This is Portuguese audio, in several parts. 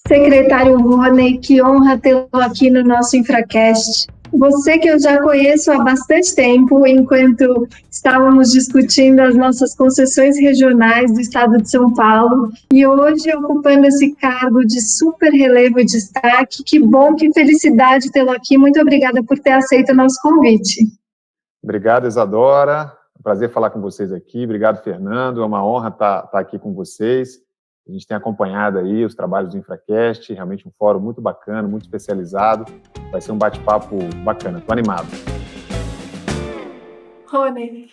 Secretário Rony, que honra tê-lo aqui no nosso Infracast. Você que eu já conheço há bastante tempo, enquanto estávamos discutindo as nossas concessões regionais do estado de São Paulo, e hoje ocupando esse cargo de super relevo e destaque. Que bom, que felicidade tê-lo aqui. Muito obrigada por ter aceito o nosso convite. Obrigado, Isadora. É um prazer falar com vocês aqui. Obrigado, Fernando. É uma honra estar aqui com vocês. A gente tem acompanhado aí os trabalhos do Infracast, realmente um fórum muito bacana, muito especializado. Vai ser um bate-papo bacana. Estou animado. Rony,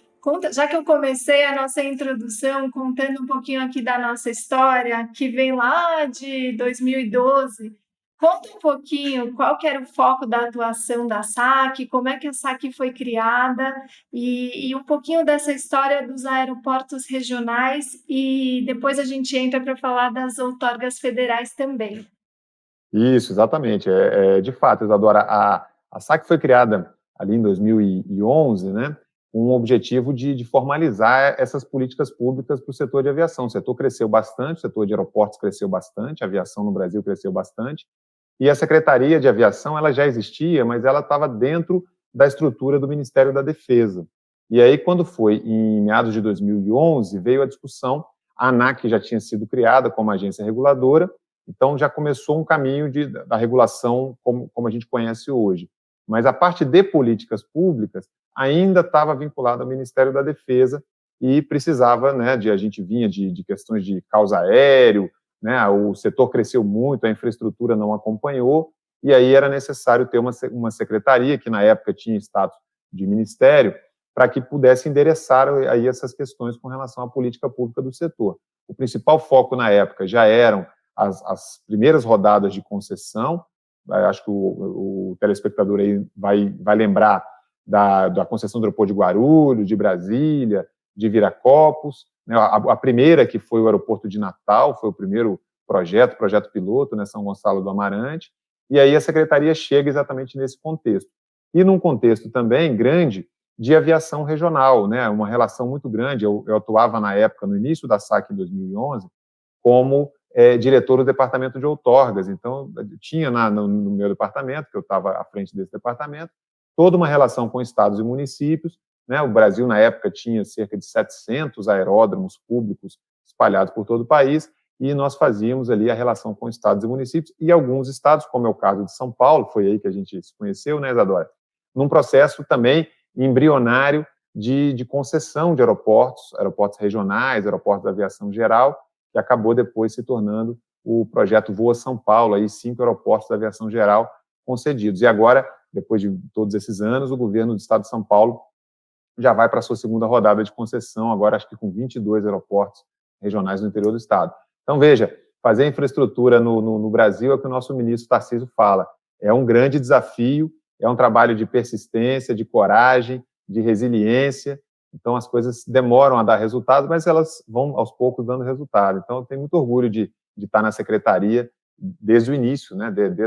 já que eu comecei a nossa introdução contando um pouquinho aqui da nossa história, que vem lá de 2012, conta um pouquinho qual que era o foco da atuação da SAC, como é que a SAC foi criada e um pouquinho dessa história dos aeroportos regionais, e depois a gente entra para falar das outorgas federais também. Isso, exatamente. De fato, Isadora, a SAC foi criada ali em 2011, né, com o objetivo de formalizar essas políticas públicas para o setor de aviação. O setor cresceu bastante, o setor de aeroportos cresceu bastante, a aviação no Brasil cresceu bastante, e a Secretaria de Aviação ela já existia, mas ela estava dentro da estrutura do Ministério da Defesa. E aí, quando foi em meados de 2011, veio a discussão, a ANAC já tinha sido criada como agência reguladora, então já começou um caminho da regulação como a gente conhece hoje. Mas a parte de políticas públicas ainda estava vinculada ao Ministério da Defesa e precisava, né, a gente vinha de questões de causa aéreo, né, o setor cresceu muito, a infraestrutura não acompanhou, e aí era necessário ter uma secretaria, que na época tinha status de ministério, para que pudesse endereçar aí essas questões com relação à política pública do setor. O principal foco na época já eram as primeiras rodadas de concessão. Acho que o telespectador aí vai lembrar da concessão do aeroporto de Guarulhos, de Brasília, de Viracopos, né, a primeira, que foi o aeroporto de Natal, foi o primeiro projeto piloto, né, São Gonçalo do Amarante, e aí a secretaria chega exatamente nesse contexto. E num contexto também grande de aviação regional, né, uma relação muito grande. Eu atuava na época, no início da SAC em 2011, como diretor do departamento de outorgas. Então, tinha no meu departamento, que eu estava à frente desse departamento, toda uma relação com estados e municípios, né? O Brasil, na época, tinha cerca de 700 aeródromos públicos espalhados por todo o país, e nós fazíamos ali a relação com estados e municípios, e alguns estados, como é o caso de São Paulo, foi aí que a gente se conheceu, né, Isadora? Num processo também embrionário de concessão de aeroportos regionais, aeroportos da aviação geral, que acabou depois se tornando o projeto Voa São Paulo, aí 5 aeroportos da aviação geral concedidos. E agora, depois de todos esses anos, o governo do estado de São Paulo já vai para a sua segunda rodada de concessão, agora acho que com 22 aeroportos regionais no interior do estado. Então, veja, fazer infraestrutura no Brasil é o que o nosso ministro Tarcísio fala. É um grande desafio, é um trabalho de persistência, de coragem, de resiliência. Então, as coisas demoram a dar resultado, mas elas vão, aos poucos, dando resultado. Então, eu tenho muito orgulho de estar na secretaria desde o início, né, desde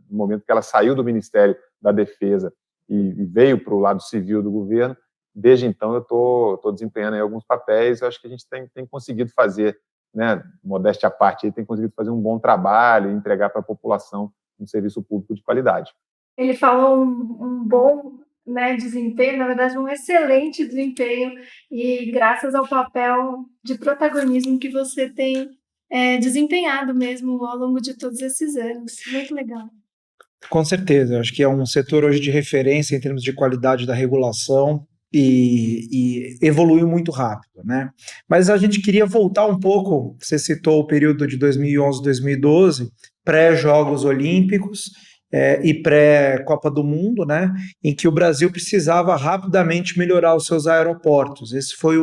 o momento que ela saiu do Ministério da Defesa e veio para o lado civil do governo. Desde então, eu estou desempenhando aí alguns papéis. Eu acho que a gente tem conseguido fazer, né, modéstia à parte, tem conseguido fazer um bom trabalho e entregar para a população um serviço público de qualidade. Ele falou um bom, né, desempenho, na verdade, um excelente desempenho, e graças ao papel de protagonismo que você tem desempenhado mesmo ao longo de todos esses anos. Muito legal. Com certeza, eu acho que é um setor hoje de referência em termos de qualidade da regulação e evoluiu muito rápido, né? Mas a gente queria voltar um pouco, você citou o período de 2011, 2012, pré-Jogos Olímpicos, e pré-Copa do Mundo, né, em que o Brasil precisava rapidamente melhorar os seus aeroportos. Esse foi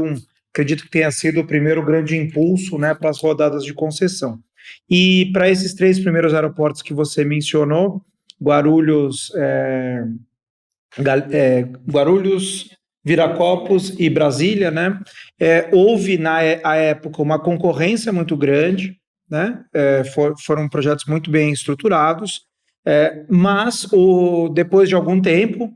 acredito que tenha sido o primeiro grande impulso, né, para as rodadas de concessão. E para esses 3 primeiros aeroportos que você mencionou, Guarulhos, Viracopos e Brasília, né, houve na época uma concorrência muito grande, né, foram projetos muito bem estruturados, mas depois de algum tempo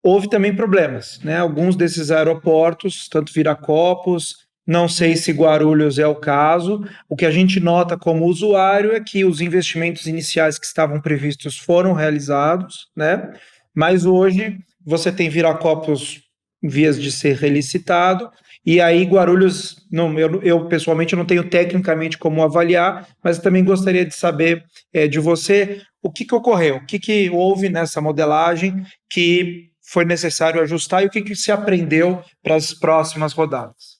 houve também problemas, né? Alguns desses aeroportos, tanto Viracopos Não sei se Guarulhos é o caso. O que a gente nota como usuário é que os investimentos iniciais que estavam previstos foram realizados, né? Mas hoje você tem Viracopos em vias de ser relicitado, e aí Guarulhos, não, eu pessoalmente não tenho tecnicamente como avaliar, mas também gostaria de saber de você o que ocorreu, o que houve nessa modelagem que foi necessário ajustar e o que se aprendeu para as próximas rodadas.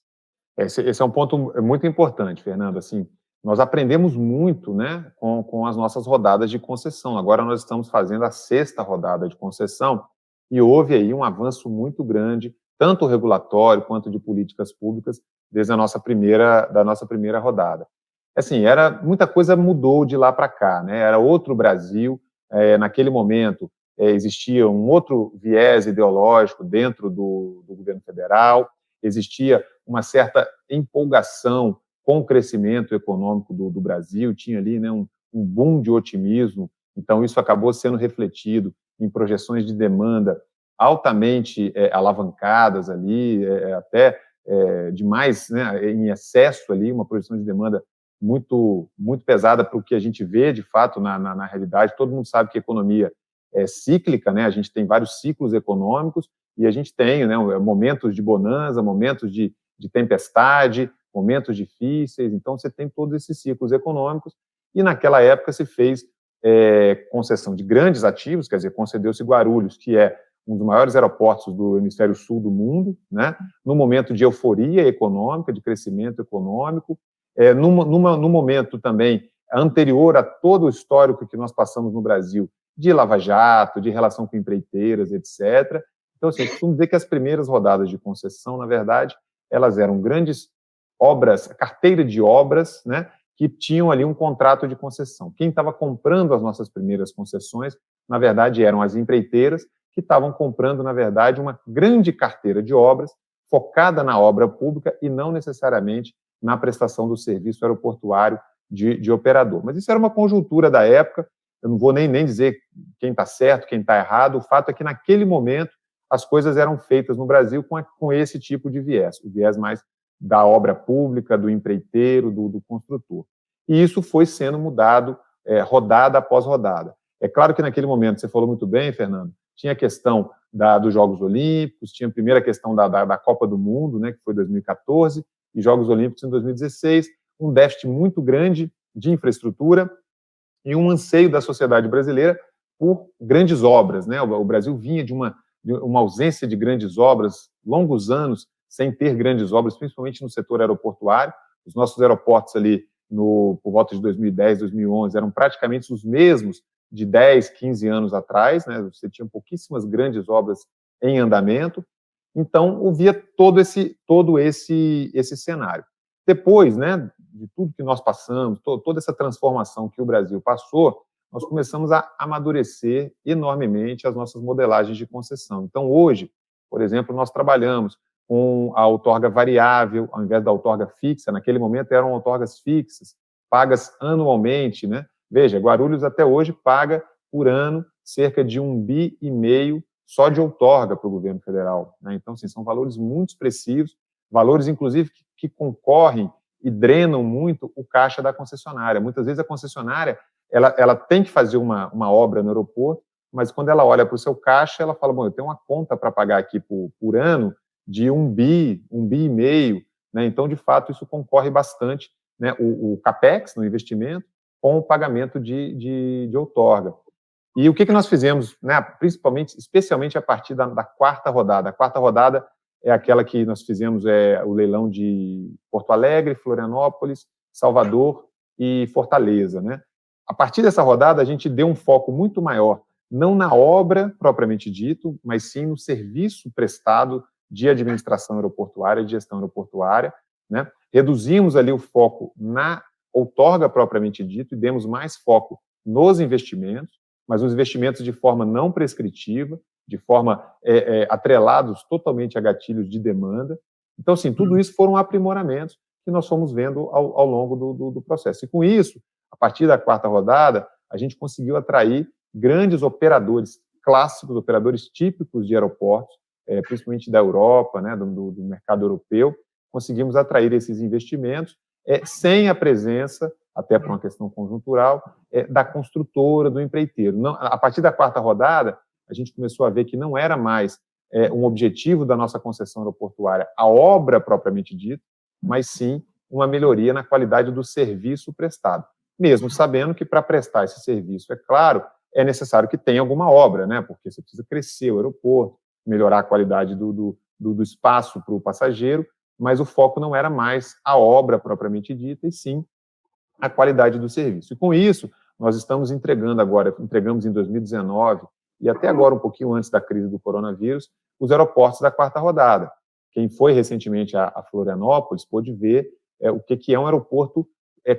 Esse é um ponto muito importante, Fernando. Assim, nós aprendemos muito, né, com as nossas rodadas de concessão. Agora nós estamos fazendo a 6ª rodada de concessão e houve aí um avanço muito grande, tanto regulatório quanto de políticas públicas, desde da nossa primeira rodada. Assim, muita coisa mudou de lá para cá, né? Era outro Brasil. Naquele momento existia um outro viés ideológico dentro do governo federal, existia uma certa empolgação com o crescimento econômico do Brasil, tinha ali, né, um boom de otimismo, então isso acabou sendo refletido em projeções de demanda altamente alavancadas ali, até demais, né, em excesso ali, uma projeção de demanda muito, muito pesada para o que a gente vê, de fato, na realidade. Todo mundo sabe que a economia é cíclica, né, a gente tem vários ciclos econômicos, e a gente tem, né, momentos de bonança, momentos de tempestade, momentos difíceis, então você tem todos esses ciclos econômicos, e naquela época se fez concessão de grandes ativos, quer dizer, concedeu-se Guarulhos, que é um dos maiores aeroportos do hemisfério sul do mundo, né, num momento de euforia econômica, de crescimento econômico, num momento também anterior a todo o histórico que nós passamos no Brasil, de lava-jato, de relação com empreiteiras, etc. Então, assim, eu costumo dizer que as primeiras rodadas de concessão, na verdade, elas eram grandes obras, carteira de obras, né, que tinham ali um contrato de concessão. Quem estava comprando as nossas primeiras concessões, na verdade, eram as empreiteiras, que estavam comprando, na verdade, uma grande carteira de obras focada na obra pública e não necessariamente na prestação do serviço aeroportuário de operador. Mas isso era uma conjuntura da época, eu não vou nem dizer quem está certo, quem está errado, o fato é que naquele momento as coisas eram feitas no Brasil com esse tipo de viés, o viés mais da obra pública, do empreiteiro, do construtor. E isso foi sendo mudado rodada após rodada. É claro que naquele momento, você falou muito bem, Fernando, tinha a questão dos Jogos Olímpicos, tinha a primeira questão da Copa do Mundo, né, que foi 2014, e Jogos Olímpicos em 2016, um déficit muito grande de infraestrutura e um anseio da sociedade brasileira por grandes obras, né? O Brasil vinha de uma ausência de grandes obras, longos anos sem ter grandes obras, principalmente no setor aeroportuário. Os nossos aeroportos ali, por volta de 2010, 2011, eram praticamente os mesmos de 10, 15 anos atrás, né? Você tinha pouquíssimas grandes obras em andamento. Então, havia todo esse cenário. Depois, né, de tudo que nós passamos, toda essa transformação que o Brasil passou, nós começamos a amadurecer enormemente as nossas modelagens de concessão. Então, hoje, por exemplo, nós trabalhamos com a outorga variável, ao invés da outorga fixa. Naquele momento eram outorgas fixas, pagas anualmente, né? Veja, Guarulhos até hoje paga por ano cerca de 1,5 bi só de outorga para o governo federal, né? Então, assim, são valores muito expressivos, valores, inclusive, que concorrem e drenam muito o caixa da concessionária. Muitas vezes a concessionária ela tem que fazer uma obra no aeroporto, mas quando ela olha para o seu caixa, ela fala, bom, eu tenho uma conta para pagar aqui por ano de 1 bi, 1,5 bi, né? Então, de fato, isso concorre bastante, né, o CAPEX, no investimento, com o pagamento de outorga. E o que nós fizemos, né, especialmente a partir da 4ª rodada. A 4ª rodada é aquela que nós fizemos o leilão de Porto Alegre, Florianópolis, Salvador e Fortaleza, né? A partir dessa rodada, a gente deu um foco muito maior, não na obra propriamente dito, mas sim no serviço prestado de administração aeroportuária, de gestão aeroportuária, né? Reduzimos ali o foco na outorga propriamente dito e demos mais foco nos investimentos, mas os investimentos de forma não prescritiva, de forma atrelados totalmente a gatilhos de demanda. Então, assim, tudo isso foram aprimoramentos que nós fomos vendo ao longo do processo. E com isso, a partir da 4ª rodada, a gente conseguiu atrair grandes operadores clássicos, operadores típicos de aeroportos, principalmente da Europa, né, do mercado europeu, conseguimos atrair esses investimentos sem a presença, até por uma questão conjuntural, da construtora, do empreiteiro. Não, a partir da quarta rodada, a gente começou a ver que não era mais um objetivo da nossa concessão aeroportuária a obra propriamente dita, mas sim uma melhoria na qualidade do serviço prestado. Mesmo sabendo que para prestar esse serviço, é claro, é necessário que tenha alguma obra, né? Porque você precisa crescer o aeroporto, melhorar a qualidade do espaço para o passageiro, mas o foco não era mais a obra propriamente dita, e sim a qualidade do serviço. E com isso, nós estamos entregamos em 2019, e até agora, um pouquinho antes da crise do coronavírus, os aeroportos da quarta rodada. Quem foi recentemente a Florianópolis pôde ver o que é um aeroporto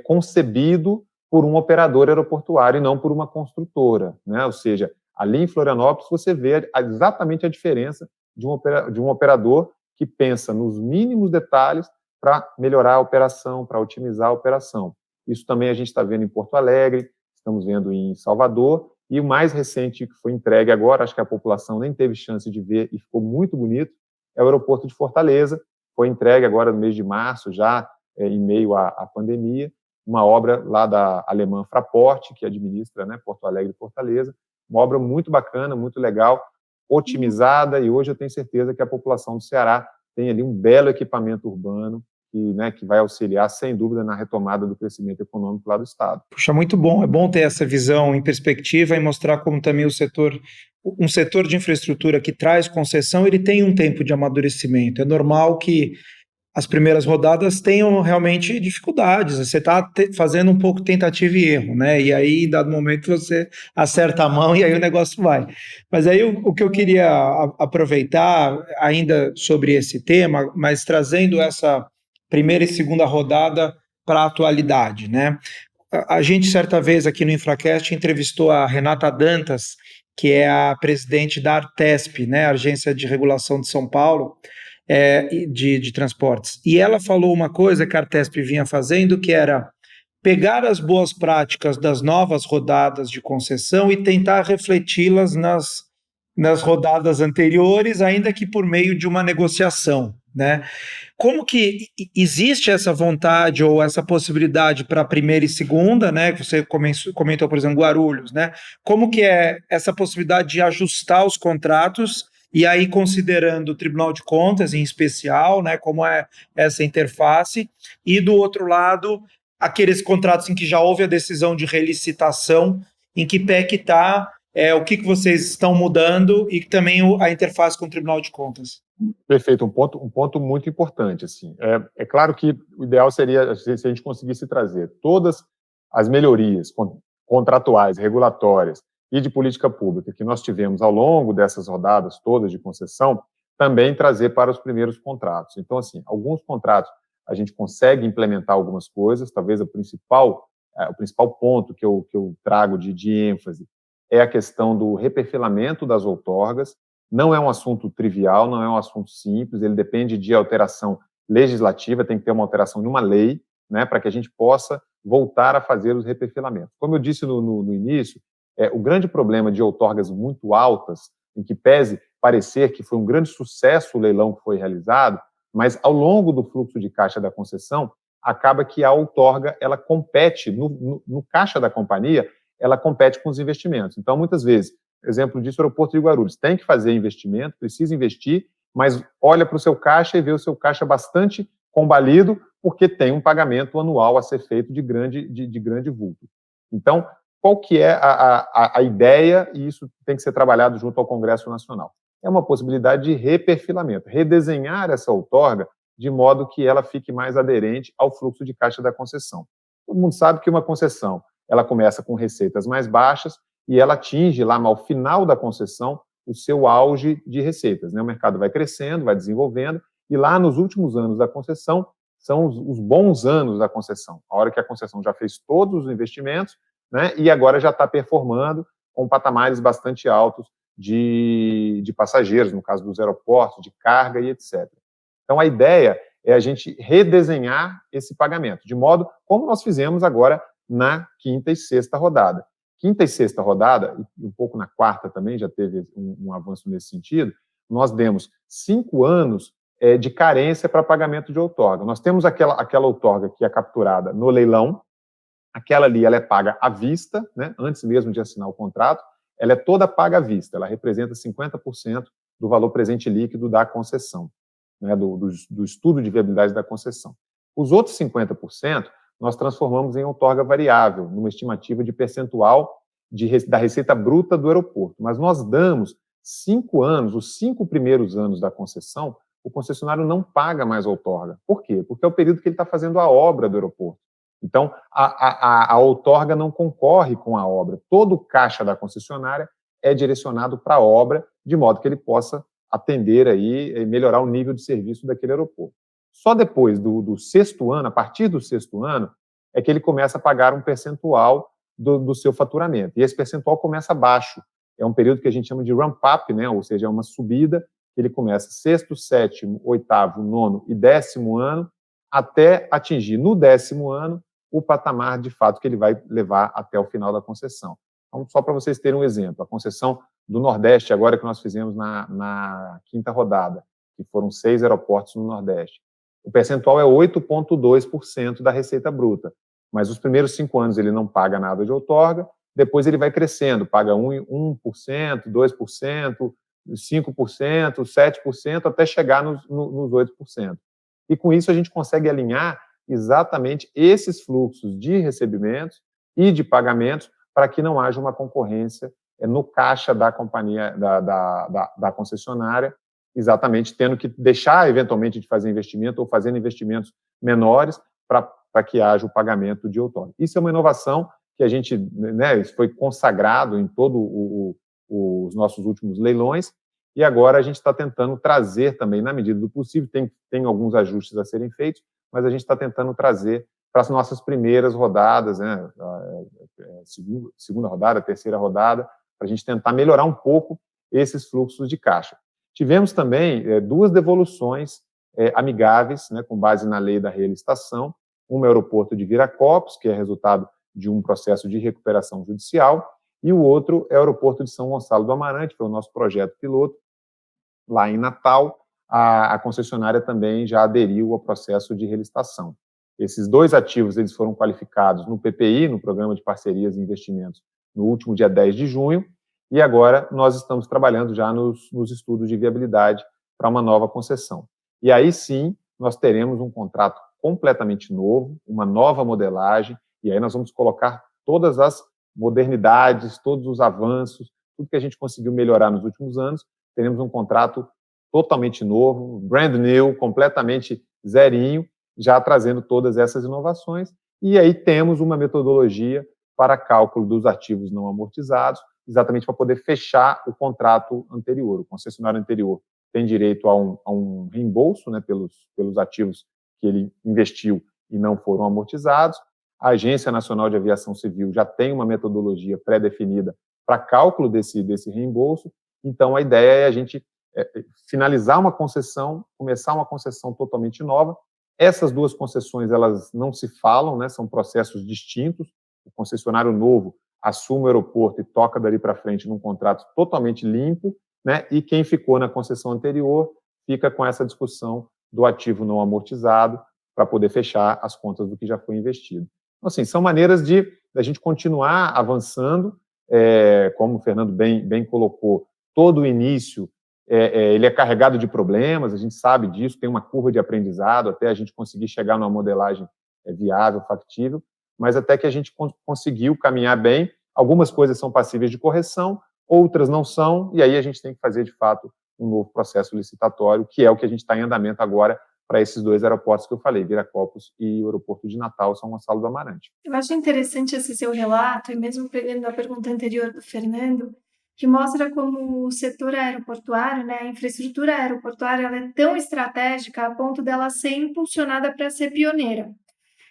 concebido por um operador aeroportuário e não por uma construtora, né? Ou seja, ali em Florianópolis você vê exatamente a diferença de um operador que pensa nos mínimos detalhes para melhorar a operação, para otimizar a operação. Isso também a gente está vendo em Porto Alegre, estamos vendo em Salvador, e o mais recente que foi entregue agora, acho que a população nem teve chance de ver e ficou muito bonito, é o aeroporto de Fortaleza. Foi entregue agora no mês de março, já em meio à pandemia, uma obra lá da alemã Fraport, que administra, né, Porto Alegre e Fortaleza, uma obra muito bacana, muito legal, otimizada, e hoje eu tenho certeza que a população do Ceará tem ali um belo equipamento urbano que vai auxiliar, sem dúvida, na retomada do crescimento econômico lá do Estado. Puxa, muito bom. É bom ter essa visão em perspectiva e mostrar como também um setor de infraestrutura que traz concessão, ele tem um tempo de amadurecimento. É normal que as primeiras rodadas tenham realmente dificuldades. Você está fazendo um pouco tentativa e erro, né? E aí, em dado momento, você acerta a mão e aí o negócio vai. Mas aí o que eu queria aproveitar ainda sobre esse tema, mas trazendo essa primeira e segunda rodada para a atualidade, né? A gente, certa vez, aqui no Infracast, entrevistou a Renata Dantas, que é a presidente da Artesp, né, a Agência de Regulação de São Paulo, de transportes. E ela falou uma coisa que a Artesp vinha fazendo, que era pegar as boas práticas das novas rodadas de concessão e tentar refleti-las nas rodadas anteriores, ainda que por meio de uma negociação, né? Como que existe essa vontade ou essa possibilidade para a primeira e segunda, né? Que você comentou, por exemplo, Guarulhos, né? Como que é essa possibilidade de ajustar os contratos e aí considerando o Tribunal de Contas em especial, né? Como é essa interface, e do outro lado, aqueles contratos em que já houve a decisão de relicitação, em que pé que está, o que vocês estão mudando e também a interface com o Tribunal de Contas. Perfeito, um ponto muito importante. Assim. É claro que o ideal seria se a gente conseguisse trazer todas as melhorias contratuais, regulatórias e de política pública que nós tivemos ao longo dessas rodadas todas de concessão, também trazer para os primeiros contratos. Então, assim, alguns contratos a gente consegue implementar algumas coisas, talvez o principal ponto que eu trago de ênfase é a questão do reperfilamento das outorgas. Não é um assunto trivial, não é um assunto simples, ele depende de alteração legislativa, tem que ter uma alteração de uma lei, né, para que a gente possa voltar a fazer os reperfilamentos. Como eu disse no início, o grande problema de outorgas muito altas, em que pese parecer que foi um grande sucesso o leilão que foi realizado, mas ao longo do fluxo de caixa da concessão, acaba que a outorga, ela compete, no caixa da companhia, ela compete com os investimentos. Então, muitas vezes, exemplo disso, o aeroporto de Guarulhos tem que fazer investimento, precisa investir, mas olha para o seu caixa e vê o seu caixa bastante combalido, porque tem um pagamento anual a ser feito de grande vulto. Então, qual que é a ideia, e isso tem que ser trabalhado junto ao Congresso Nacional? É uma possibilidade de reperfilamento, redesenhar essa outorga de modo que ela fique mais aderente ao fluxo de caixa da concessão. Todo mundo sabe que uma concessão, ela começa com receitas mais baixas e ela atinge lá ao final da concessão o seu auge de receitas, né? O mercado vai crescendo, vai desenvolvendo, e lá nos últimos anos da concessão são os bons anos da concessão, a hora que a concessão já fez todos os investimentos, né? E agora já está performando com patamares bastante altos de passageiros, no caso dos aeroportos, de carga e etc. Então, a ideia é a gente redesenhar esse pagamento, de modo como nós fizemos agora na quinta e sexta rodada. Quinta e sexta rodada, e um pouco na quarta também, já teve um avanço nesse sentido, nós demos 5 anos de carência para pagamento de outorga. Nós temos aquela outorga que é capturada no leilão, aquela ali ela é paga à vista, né, antes mesmo de assinar o contrato, ela é toda paga à vista, ela representa 50% do valor presente líquido da concessão, né, do estudo de viabilidade da concessão. Os outros 50% nós transformamos em outorga variável, numa estimativa de percentual da receita bruta do aeroporto, mas nós damos 5 anos, os 5 primeiros anos da concessão, o concessionário não paga mais outorga. Por quê? Porque é o período que ele está fazendo a obra do aeroporto. Então, a outorga não concorre com a obra. Todo o caixa da concessionária é direcionado para a obra, de modo que ele possa atender aí e melhorar o nível de serviço daquele aeroporto. Só depois do 6º ano, a partir do 6º ano, é que ele começa a pagar um percentual do seu faturamento. E esse percentual começa baixo. É um período que a gente chama de ramp-up, né? Ou seja, é uma subida, que ele começa 6º, 7º, 8º, 9º e 10º ano, até atingir, no 10º ano, o patamar, de fato, que ele vai levar até o final da concessão. Então, só para vocês terem um exemplo, a concessão do Nordeste, agora que nós fizemos na 5ª rodada, que foram 6 aeroportos no Nordeste, o percentual é 8,2% da receita bruta, mas os primeiros 5 anos ele não paga nada de outorga, depois ele vai crescendo, paga 1%, 2%, 5%, 7%, até chegar nos 8%. E com isso a gente consegue alinhar exatamente esses fluxos de recebimentos e de pagamentos para que não haja uma concorrência no caixa da companhia, da concessionária, exatamente tendo que deixar eventualmente de fazer investimento ou fazendo investimentos menores para que haja o pagamento de outorga. Isso é uma inovação que a gente, né, foi consagrado em todos os nossos últimos leilões, e agora a gente está tentando trazer também, na medida do possível, tem alguns ajustes a serem feitos, mas a gente está tentando trazer para as nossas primeiras rodadas, né, segunda rodada, terceira rodada, para a gente tentar melhorar um pouco esses fluxos de caixa. Tivemos também 2 devoluções amigáveis, né, com base na lei da relicitação, um aeroporto de Viracopos, que é resultado de um processo de recuperação judicial, e o outro é o aeroporto de São Gonçalo do Amarante, que foi o nosso projeto piloto, lá em Natal. A concessionária também já aderiu ao processo de relicitação. Esses 2 ativos eles foram qualificados no PPI, no Programa de Parcerias e Investimentos, no último dia 10 de junho, e agora nós estamos trabalhando já nos estudos de viabilidade para uma nova concessão. E aí sim, nós teremos um contrato completamente novo, uma nova modelagem, e aí nós vamos colocar todas as modernidades, todos os avanços, tudo que a gente conseguiu melhorar nos últimos anos. Teremos um contrato totalmente novo, brand new, completamente zerinho, já trazendo todas essas inovações, e aí temos uma metodologia para cálculo dos ativos não amortizados, exatamente para poder fechar o contrato anterior. O concessionário anterior tem direito a um reembolso, né, pelos ativos que ele investiu e não foram amortizados. A Agência Nacional de Aviação Civil já tem uma metodologia pré-definida para cálculo desse reembolso. Então, a ideia é a gente finalizar uma concessão, começar uma concessão totalmente nova. Essas 2 concessões, elas não se falam, né, são processos distintos. O concessionário novo assume o aeroporto e toca dali para frente num contrato totalmente limpo, né, e quem ficou na concessão anterior fica com essa discussão do ativo não amortizado para poder fechar as contas do que já foi investido. Então, assim, são maneiras da gente continuar avançando, como o Fernando bem colocou, todo o início ele é carregado de problemas, a gente sabe disso, tem uma curva de aprendizado até a gente conseguir chegar numa modelagem viável, factível, mas até que a gente conseguiu caminhar bem. Algumas coisas são passíveis de correção, outras não são, e aí a gente tem que fazer, de fato, um novo processo licitatório, que é o que a gente está em andamento agora para esses 2 aeroportos que eu falei, Viracopos e o aeroporto de Natal, São Gonçalo do Amarante. Eu acho interessante esse seu relato, e mesmo pegando a pergunta anterior do Fernando, que mostra como o setor aeroportuário, né, a infraestrutura aeroportuária, ela é tão estratégica a ponto dela ser impulsionada para ser pioneira.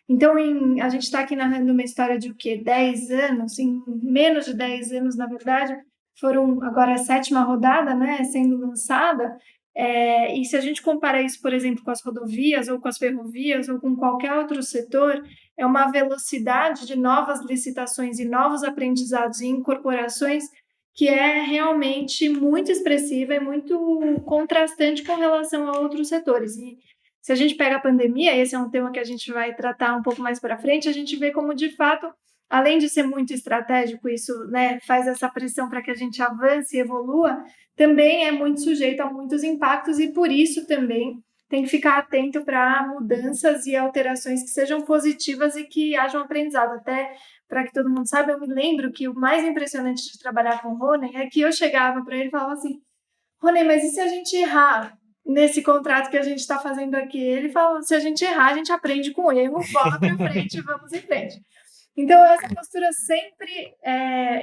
Então, a gente está aqui narrando uma história de o quê? 10 anos, em menos de 10 anos, na verdade, foram agora a 7ª rodada, né, sendo lançada, e se a gente comparar isso, por exemplo, com as rodovias ou com as ferrovias ou com qualquer outro setor, é uma velocidade de novas licitações e novos aprendizados e incorporações que é realmente muito expressiva e muito contrastante com relação a outros setores. E se a gente pega a pandemia, esse é um tema que a gente vai tratar um pouco mais para frente, a gente vê como, de fato, além de ser muito estratégico, isso, né, faz essa pressão para que a gente avance e evolua, também é muito sujeito a muitos impactos e, por isso, também tem que ficar atento para mudanças e alterações que sejam positivas e que hajam aprendizado. Até para que todo mundo saiba, eu me lembro que o mais impressionante de trabalhar com o Rony é que eu chegava para ele e falava assim: Rony, mas e se a gente errar nesse contrato que a gente está fazendo aqui? Ele fala: se a gente errar, a gente aprende com o erro, bola para frente e vamos em frente. Então, essa postura sempre,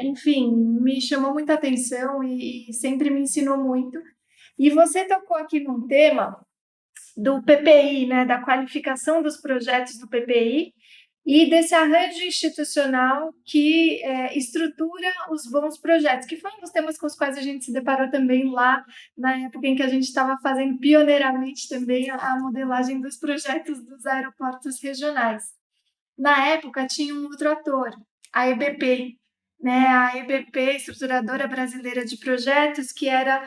enfim, me chamou muita atenção e sempre me ensinou muito. E você tocou aqui num tema do PPI, né, da qualificação dos projetos do PPI e desse arranjo institucional que estrutura os bons projetos, que foi um dos temas com os quais a gente se deparou também lá na época em que a gente estava fazendo pioneiramente também a modelagem dos projetos dos aeroportos regionais. Na época tinha um outro ator, a EBP, né? A EBP, Estruturadora Brasileira de Projetos, que era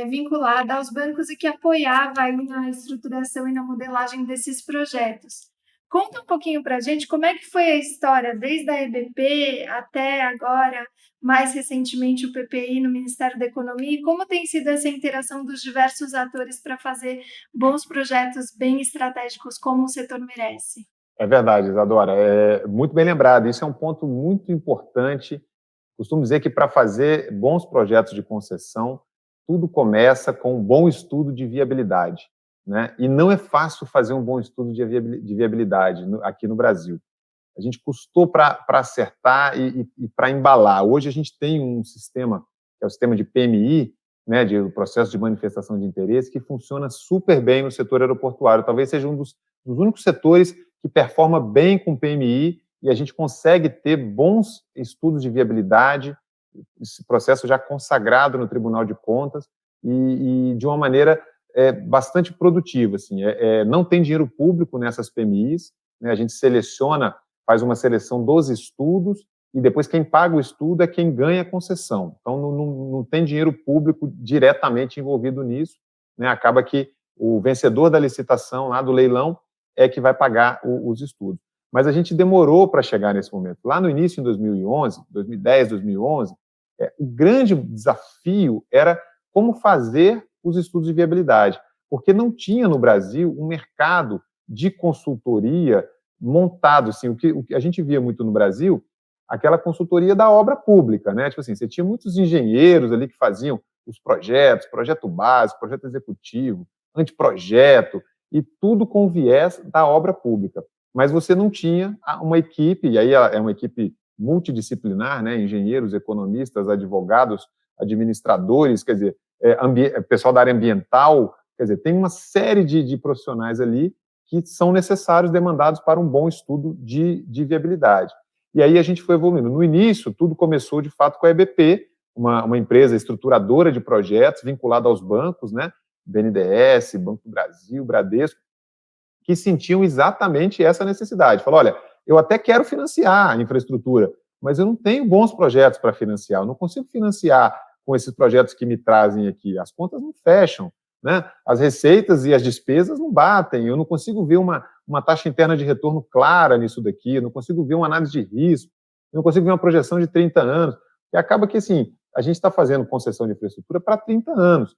vinculada aos bancos e que apoiava aí na estruturação e na modelagem desses projetos. Conta um pouquinho para a gente como é que foi a história, desde a EBP até agora, mais recentemente o PPI no Ministério da Economia, e como tem sido essa interação dos diversos atores para fazer bons projetos bem estratégicos como o setor merece. É verdade, Isadora. É muito bem lembrado. Isso é um ponto muito importante. Costumo dizer que para fazer bons projetos de concessão, tudo começa com um bom estudo de viabilidade, né? E não é fácil fazer um bom estudo de viabilidade aqui no Brasil. A gente custou para acertar e para embalar. Hoje a gente tem um sistema, que é o sistema de PMI, né, de processo de manifestação de interesse, que funciona super bem no setor aeroportuário. Talvez seja um dos únicos setores que performa bem com PMI e a gente consegue ter bons estudos de viabilidade, esse processo já consagrado no Tribunal de Contas e de uma maneira bastante produtiva. Assim, não tem dinheiro público nessas PMIs, né, a gente seleciona, faz uma seleção dos estudos e depois quem paga o estudo é quem ganha a concessão. Então, não tem dinheiro público diretamente envolvido nisso, né, acaba que o vencedor da licitação, lá do leilão, é que vai pagar os estudos. Mas a gente demorou para chegar nesse momento. Lá no início, em 2011, 2010, 2011, o grande desafio era como fazer os estudos de viabilidade, porque não tinha no Brasil um mercado de consultoria montado, assim, o que a gente via muito no Brasil, aquela consultoria da obra pública, né? Tipo assim, você tinha muitos engenheiros ali que faziam os projetos, projeto básico, projeto executivo, anteprojeto, e tudo com viés da obra pública. Mas você não tinha uma equipe, e aí é uma equipe multidisciplinar, né? Engenheiros, economistas, advogados, administradores, quer dizer, pessoal da área ambiental, quer dizer, tem uma série de profissionais ali que são necessários, demandados para um bom estudo de viabilidade. E aí a gente foi evoluindo. No início, tudo começou, de fato, com a EBP, uma empresa estruturadora de projetos vinculada aos bancos, né? BNDES, Banco do Brasil, Bradesco, que sentiam exatamente essa necessidade. Falou, olha, eu até quero financiar a infraestrutura, mas eu não tenho bons projetos para financiar, eu não consigo financiar com esses projetos que me trazem aqui, as contas não fecham, né? As receitas e as despesas não batem, eu não consigo ver uma taxa interna de retorno clara nisso daqui, eu não consigo ver uma análise de risco, eu não consigo ver uma projeção de 30 anos, e acaba que, assim, a gente está fazendo concessão de infraestrutura para 30 anos,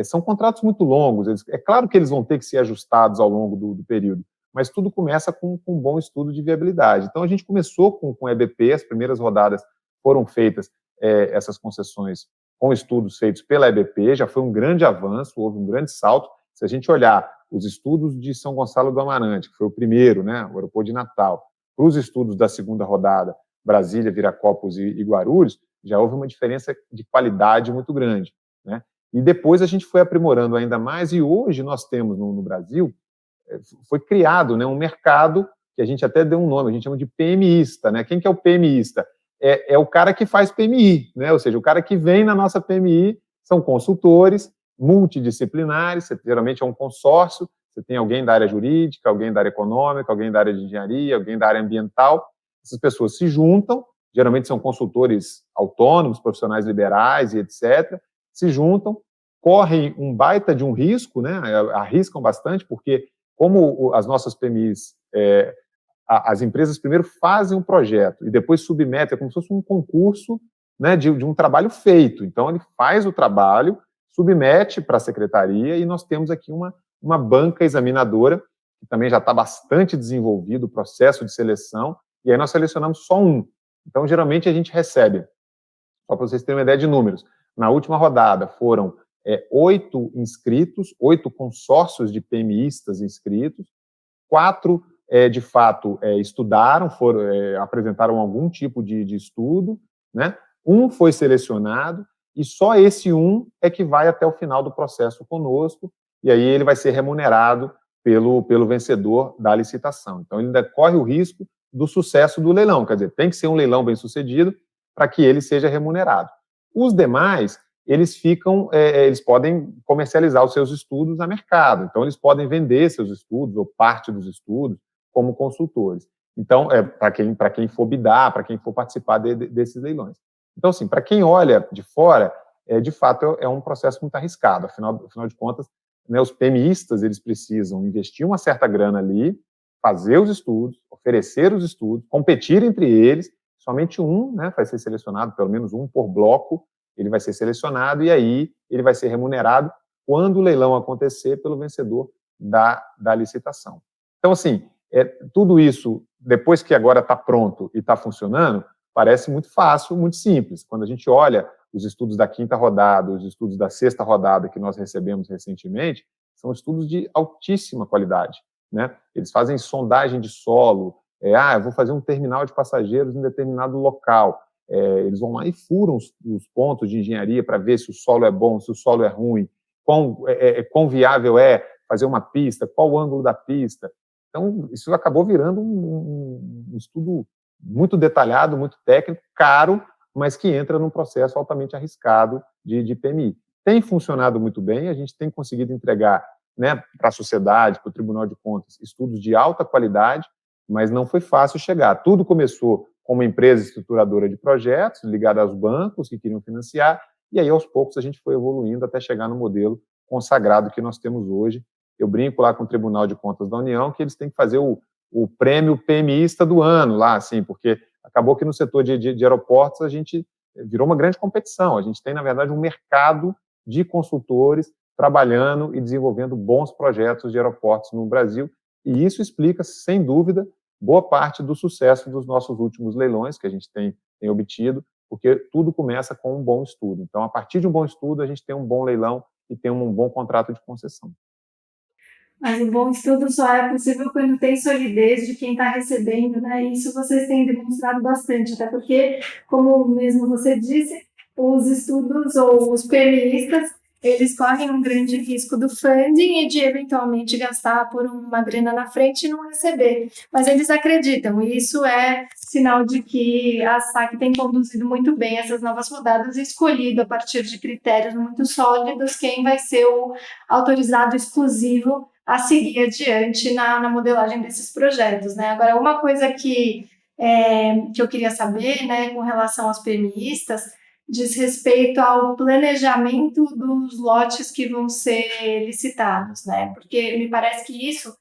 são contratos muito longos, é claro que eles vão ter que ser ajustados ao longo do período, mas tudo começa com um bom estudo de viabilidade. Então, a gente começou com a EBP, as primeiras rodadas foram feitas, essas concessões com estudos feitos pela EBP, já foi um grande avanço, houve um grande salto. Se a gente olhar os estudos de São Gonçalo do Amarante, que foi o primeiro, né, o aeroporto de Natal, para os estudos da segunda rodada, Brasília, Viracopos e Guarulhos, já houve uma diferença de qualidade muito grande, né? E depois a gente foi aprimorando ainda mais, e hoje nós temos no Brasil, foi criado, né, um mercado, que a gente até deu um nome, a gente chama de PMIsta, né? Quem que é o PMIsta? É o cara que faz PMI, né? Ou seja, o cara que vem na nossa PMI, são consultores multidisciplinares, geralmente é um consórcio, você tem alguém da área jurídica, alguém da área econômica, alguém da área de engenharia, alguém da área ambiental, essas pessoas se juntam, geralmente são consultores autônomos, profissionais liberais e etc., se juntam, correm um baita de um risco, né, arriscam bastante, porque como as nossas PMIs, as empresas primeiro fazem um projeto e depois submetem, é como se fosse um concurso, né, de um trabalho feito. Então, ele faz o trabalho, submete para a secretaria e nós temos aqui uma banca examinadora, que também já está bastante desenvolvido o processo de seleção, e aí nós selecionamos só um. Então, geralmente, a gente recebe, só para vocês terem uma ideia de números, na última rodada foram 8 inscritos, 8 consórcios de PMIstas inscritos, 4, de fato, estudaram, apresentaram algum tipo de estudo, né? Um foi selecionado, e só esse um é que vai até o final do processo conosco, e aí ele vai ser remunerado pelo vencedor da licitação. Então, ele ainda corre o risco do sucesso do leilão, quer dizer, tem que ser um leilão bem sucedido para que ele seja remunerado. Os demais, eles podem comercializar os seus estudos a mercado, então eles podem vender seus estudos ou parte dos estudos como consultores. Então, para quem for bidar, para quem for participar desses leilões. Então, assim, para quem olha de fora, de fato é um processo muito arriscado, afinal de contas, né, os PMIstas, eles precisam investir uma certa grana ali, fazer os estudos, oferecer os estudos, competir entre eles, somente um, né, vai ser selecionado, pelo menos um por bloco, ele vai ser selecionado e aí ele vai ser remunerado quando o leilão acontecer pelo vencedor da licitação. Então, assim, tudo isso, depois que agora está pronto e está funcionando, parece muito fácil, muito simples. Quando a gente olha os estudos da 5ª rodada, os estudos da 6ª rodada que nós recebemos recentemente, são estudos de altíssima qualidade, né? Eles fazem sondagem de solo, eu vou fazer um terminal de passageiros em determinado local, eles vão lá e furam os pontos de engenharia para ver se o solo é bom, se o solo é ruim, quão viável é fazer uma pista, qual o ângulo da pista. Então, isso acabou virando um estudo muito detalhado, muito técnico, caro, mas que entra num processo altamente arriscado de PMI. Tem funcionado muito bem, a gente tem conseguido entregar, né, para a sociedade, para o Tribunal de Contas, estudos de alta qualidade, mas não foi fácil chegar. Tudo começou com uma empresa estruturadora de projetos, ligada aos bancos que queriam financiar, e aí, aos poucos, a gente foi evoluindo até chegar no modelo consagrado que nós temos hoje. Eu brinco lá com o Tribunal de Contas da União que eles têm que fazer o prêmio PMIsta do ano lá, assim, porque acabou que no setor de aeroportos a gente virou uma grande competição. A gente tem, na verdade, um mercado de consultores trabalhando e desenvolvendo bons projetos de aeroportos no Brasil, e isso explica, sem dúvida, boa parte do sucesso dos nossos últimos leilões que a gente tem obtido, porque tudo começa com um bom estudo. Então, a partir de um bom estudo, a gente tem um bom leilão e tem um bom contrato de concessão. Mas um bom estudo só é possível quando tem solidez de quem está recebendo, né? Isso vocês têm demonstrado bastante, até porque, como mesmo você disse, os estudos ou os PMIstas, eles correm um grande risco do funding e de eventualmente gastar por uma grana na frente e não receber. Mas eles acreditam, e isso é sinal de que a SAC tem conduzido muito bem essas novas rodadas e escolhido a partir de critérios muito sólidos quem vai ser o autorizado exclusivo a seguir adiante na modelagem desses projetos, né? Agora, uma coisa que eu queria saber, né, com relação aos PMIstas, diz respeito ao planejamento dos lotes que vão ser licitados, né? Porque me parece que isso,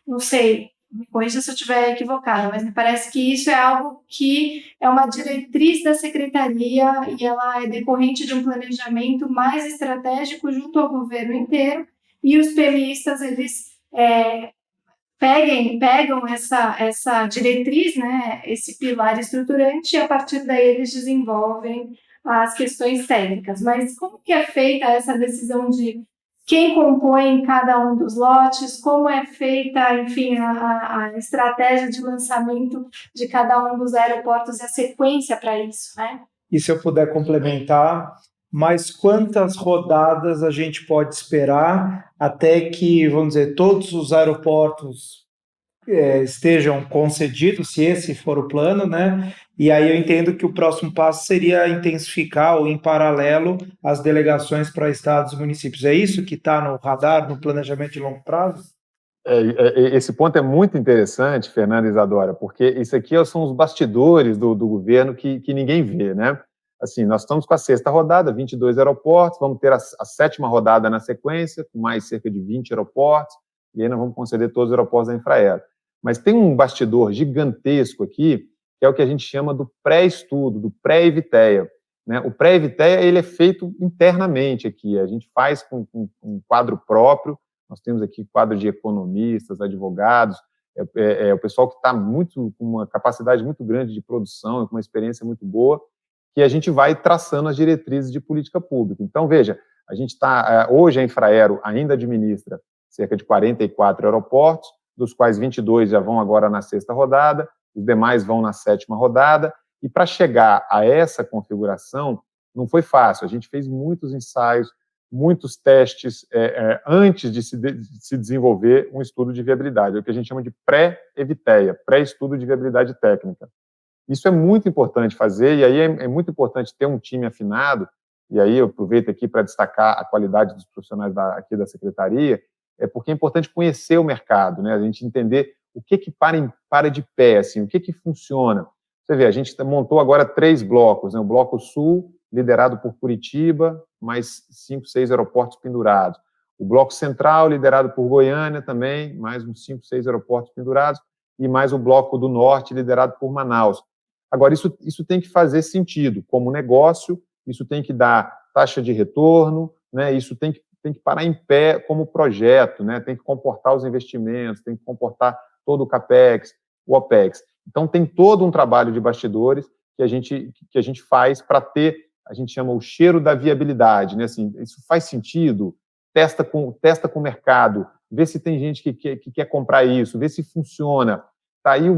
não sei, me corrija se eu estiver equivocada, mas me parece que isso é algo que é uma diretriz da secretaria e ela é decorrente de um planejamento mais estratégico junto ao governo inteiro, e os PMIstas, eles pegam essa diretriz, né, esse pilar estruturante, e a partir daí eles desenvolvem as questões técnicas. Mas como que é feita essa decisão de quem compõe cada um dos lotes, como é feita, enfim, a estratégia de lançamento de cada um dos aeroportos e a sequência para isso, né? E se eu puder complementar, mas quantas rodadas a gente pode esperar até que, vamos dizer, todos os aeroportos estejam concedidos, se esse for o plano, né? E aí eu entendo que o próximo passo seria intensificar ou, em paralelo, as delegações para estados e municípios. É isso que está no radar, no planejamento de longo prazo? Esse ponto é muito interessante, Fernanda e Isadora, porque isso aqui são os bastidores do governo que ninguém vê, né? Assim, nós estamos com a 6ª rodada, 22 aeroportos, vamos ter a 7ª rodada na sequência, com mais cerca de 20 aeroportos, e aí nós vamos conceder todos os aeroportos da Infraero. Mas tem um bastidor gigantesco aqui, que é o que a gente chama do pré-estudo, do pré-Eviteia, né? O pré-Eviteia, ele é feito internamente aqui, a gente faz com um quadro próprio. Nós temos aqui quadro de economistas, advogados, o pessoal que está com uma capacidade muito grande de produção, com uma experiência muito boa, que a gente vai traçando as diretrizes de política pública. Então, veja, a gente está, hoje a Infraero ainda administra cerca de 44 aeroportos, dos quais 22 já vão agora na 6ª rodada, os demais vão na 7ª rodada, e para chegar a essa configuração, não foi fácil, a gente fez muitos ensaios, muitos testes antes de se desenvolver um estudo de viabilidade, é o que a gente chama de pré-Eviteia, pré-estudo de viabilidade técnica. Isso é muito importante fazer, e aí é muito importante ter um time afinado, e aí eu aproveito aqui para destacar a qualidade dos profissionais aqui da Secretaria, porque é importante conhecer o mercado, né? A gente entender o que para de pé, assim, o que funciona. Você vê, a gente montou agora 3 blocos, né? O Bloco Sul, liderado por Curitiba, mais 5, 6 aeroportos pendurados. O Bloco Central, liderado por Goiânia também, mais uns 5, 6 aeroportos pendurados, e mais o Bloco do Norte, liderado por Manaus. Agora, isso tem que fazer sentido como negócio, isso tem que dar taxa de retorno, né? Isso tem que parar em pé como projeto, né? Tem que comportar os investimentos, tem que comportar todo o CAPEX, o OPEX. Então, tem todo um trabalho de bastidores que a gente faz para ter, a gente chama o cheiro da viabilidade, né? Assim, isso faz sentido? Testa com o mercado, vê se tem gente que quer comprar isso, vê se funciona. Tá, e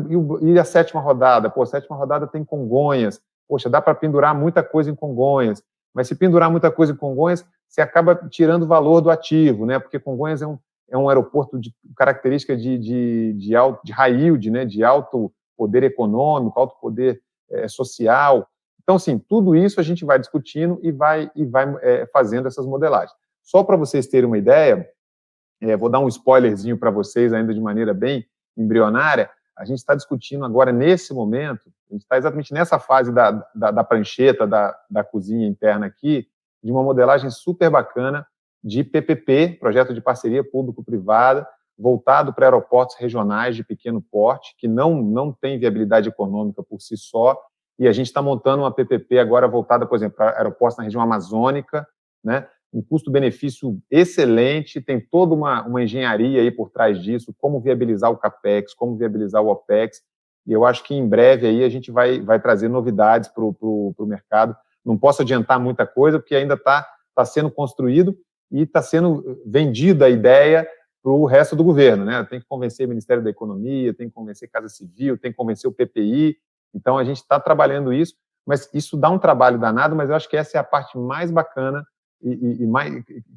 a 7ª rodada? Pô, a 7ª rodada tem Congonhas. Poxa, dá para pendurar muita coisa em Congonhas. Mas se pendurar muita coisa em Congonhas, você acaba tirando o valor do ativo, né? Porque Congonhas é um aeroporto de característica de high yield, né? De alto poder econômico, alto poder social. Então, assim, tudo isso a gente vai discutindo e vai fazendo essas modelagens. Só para vocês terem uma ideia, vou dar um spoilerzinho para vocês, ainda de maneira bem embrionária. A gente está discutindo agora, nesse momento, a gente está exatamente nessa fase da prancheta, da cozinha interna aqui, de uma modelagem super bacana de PPP, projeto de parceria público-privada, voltado para aeroportos regionais de pequeno porte, que não tem viabilidade econômica por si só, e a gente está montando uma PPP agora voltada, por exemplo, para aeroportos na região amazônica, né? Um custo-benefício excelente, tem toda uma engenharia aí por trás disso, como viabilizar o CAPEX, como viabilizar o OPEX, e eu acho que em breve aí a gente vai trazer novidades para o mercado. Não posso adiantar muita coisa, porque ainda está sendo construído e está sendo vendida a ideia para o resto do governo, né? Tem que convencer o Ministério da Economia, tem que convencer a Casa Civil, tem que convencer o PPI, então a gente está trabalhando isso, mas isso dá um trabalho danado, mas eu acho que essa é a parte mais bacana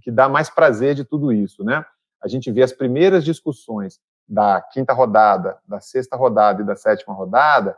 que dá mais prazer de tudo isso, né? A gente vê as primeiras discussões da 5ª rodada, da 6ª rodada e da 7ª rodada,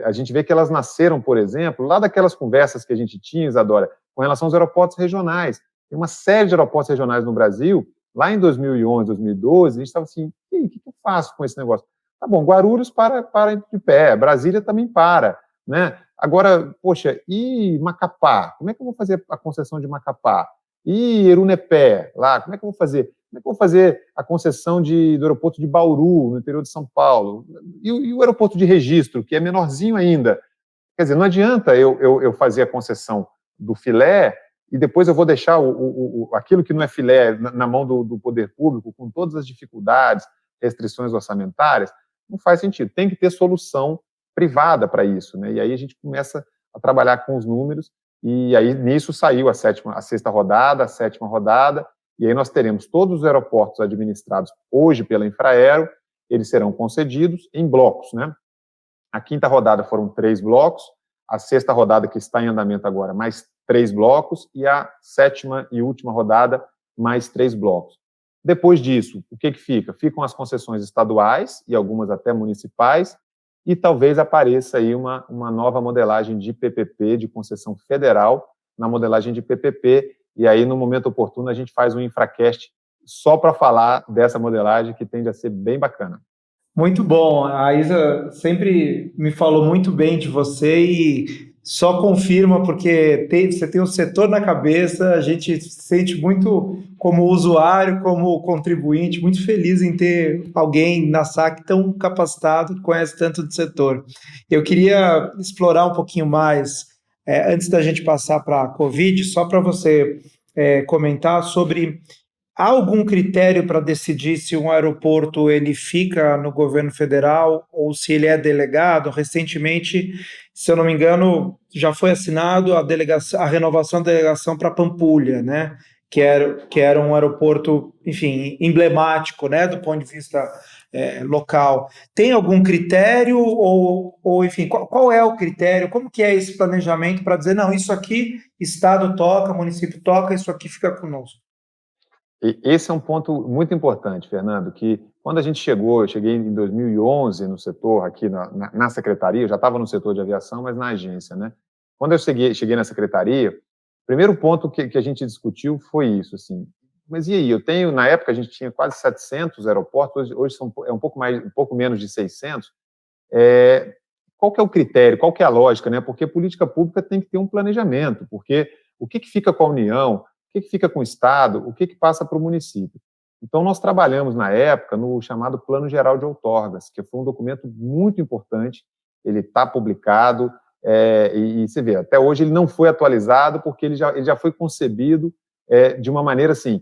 a gente vê que elas nasceram, por exemplo, lá daquelas conversas que a gente tinha, Isadora, com relação aos aeroportos regionais. Tem uma série de aeroportos regionais no Brasil, lá em 2011, 2012, a gente estava assim, o que eu faço com esse negócio? Tá bom, Guarulhos para de pé, Brasília também para, né? Agora, poxa, e Macapá? Como é que eu vou fazer a concessão de Macapá? E Erunepé, lá, como é que eu vou fazer? Como é que eu vou fazer a concessão do aeroporto de Bauru, no interior de São Paulo? E o aeroporto de Registro, que é menorzinho ainda? Quer dizer, não adianta eu fazer a concessão do filé e depois eu vou deixar aquilo que não é filé na mão do poder público, com todas as dificuldades, restrições orçamentárias. Não faz sentido. Tem que ter solução privada para isso, né? E aí a gente começa a trabalhar com os números, e aí nisso saiu a 6ª rodada, a 7ª rodada, e aí nós teremos todos os aeroportos administrados hoje pela Infraero, eles serão concedidos em blocos, né? A 5ª rodada foram 3 blocos, a 6ª rodada, que está em andamento agora, mais 3 blocos, e a 7ª e última rodada, mais 3 blocos. Depois disso, o que fica? Ficam as concessões estaduais, e algumas até municipais, e talvez apareça aí uma nova modelagem de PPP, de concessão federal, na modelagem de PPP, e aí, no momento oportuno, a gente faz um infracast só para falar dessa modelagem que tende a ser bem bacana. Muito bom. A Isa sempre me falou muito bem de você e só confirma, porque você tem o setor na cabeça, a gente se sente muito como usuário, como contribuinte, muito feliz em ter alguém na SAC tão capacitado que conhece tanto do setor. Eu queria explorar um pouquinho mais, antes da gente passar para a Covid, só para você comentar sobre. Há algum critério para decidir se um aeroporto ele fica no governo federal ou se ele é delegado? Recentemente, se eu não me engano, já foi assinado a renovação da delegação para Pampulha, né? Que era um aeroporto, enfim, emblemático, né, do ponto de vista local. Tem algum critério ou enfim, qual é o critério? Como que é esse planejamento para dizer, não, isso aqui, Estado toca, município toca, isso aqui fica conosco? E esse é um ponto muito importante, Fernando, que quando a gente eu cheguei em 2011 no setor, aqui na secretaria, eu já estava no setor de aviação, mas na agência, né? Quando eu cheguei na secretaria, o primeiro ponto que a gente discutiu foi isso, assim, mas e aí, na época a gente tinha quase 700 aeroportos, hoje é um pouco menos de 600, qual que é o critério, qual que é a lógica, né? Porque política pública tem que ter um planejamento, porque o que fica com a União, o que fica com o Estado, o que passa para o município. Então, nós trabalhamos, na época, no chamado Plano Geral de Outorgas, que foi um documento muito importante, ele está publicado, e você vê, até hoje ele não foi atualizado, porque ele já foi concebido de uma maneira, assim,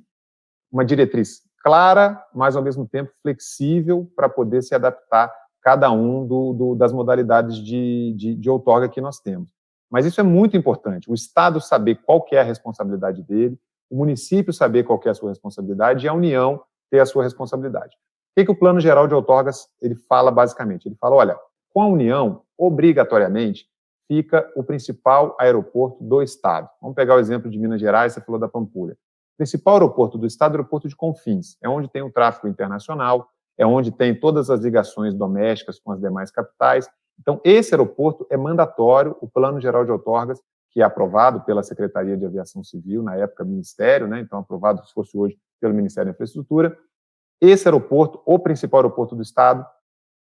uma diretriz clara, mas, ao mesmo tempo, flexível, para poder se adaptar cada um das modalidades de outorga que nós temos. Mas isso é muito importante, o Estado saber qual que é a responsabilidade dele, o município saber qual que é a sua responsabilidade e a União ter a sua responsabilidade. O que o Plano Geral de Outorgas ele fala basicamente? Ele fala, olha, com a União, obrigatoriamente, fica o principal aeroporto do Estado. Vamos pegar o exemplo de Minas Gerais, você falou da Pampulha. O principal aeroporto do Estado é o aeroporto de Confins, é onde tem o tráfego internacional, é onde tem todas as ligações domésticas com as demais capitais. Então, esse aeroporto é mandatório, o Plano Geral de Outorgas, que é aprovado pela Secretaria de Aviação Civil, na época Ministério, né, então aprovado, se fosse hoje, pelo Ministério da Infraestrutura. Esse aeroporto, o principal aeroporto do Estado,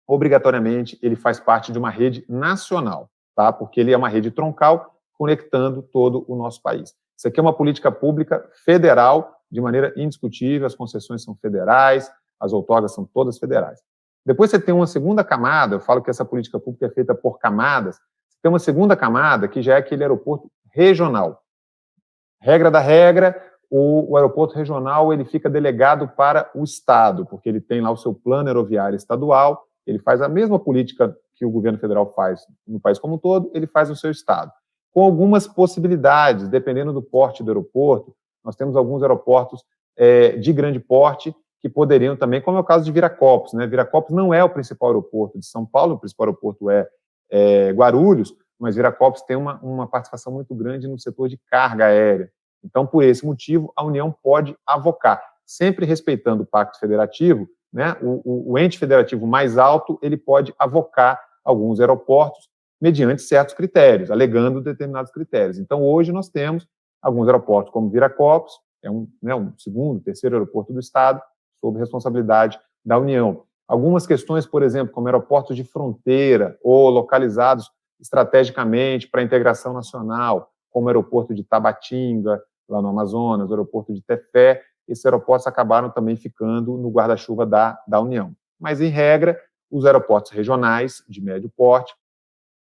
obrigatoriamente, ele faz parte de uma rede nacional, tá? Porque ele é uma rede troncal conectando todo o nosso país. Isso aqui é uma política pública federal, de maneira indiscutível, as concessões são federais, as outorgas são todas federais. Depois você tem uma segunda camada, eu falo que essa política pública é feita por camadas, tem uma segunda camada que já é aquele aeroporto regional. Regra da regra, o aeroporto regional ele fica delegado para o Estado, porque ele tem lá o seu plano aeroviário estadual, ele faz a mesma política que o governo federal faz no país como um todo, ele faz no seu Estado. Com algumas possibilidades, dependendo do porte do aeroporto, nós temos alguns aeroportos de grande porte que poderiam também, como é o caso de Viracopos, né? Viracopos não é o principal aeroporto de São Paulo, o principal aeroporto é Guarulhos, mas Viracopos tem uma participação muito grande no setor de carga aérea. Então, por esse motivo, a União pode avocar, sempre respeitando o Pacto Federativo, né? O ente federativo mais alto, ele pode avocar alguns aeroportos mediante certos critérios, alegando determinados critérios. Então, hoje nós temos alguns aeroportos, como Viracopos, um segundo, terceiro aeroporto do Estado, sob responsabilidade da União. Algumas questões, por exemplo, como aeroportos de fronteira ou localizados estrategicamente para a integração nacional, como o aeroporto de Tabatinga, lá no Amazonas, o aeroporto de Tefé, esses aeroportos acabaram também ficando no guarda-chuva da União. Mas, em regra, os aeroportos regionais, de médio porte,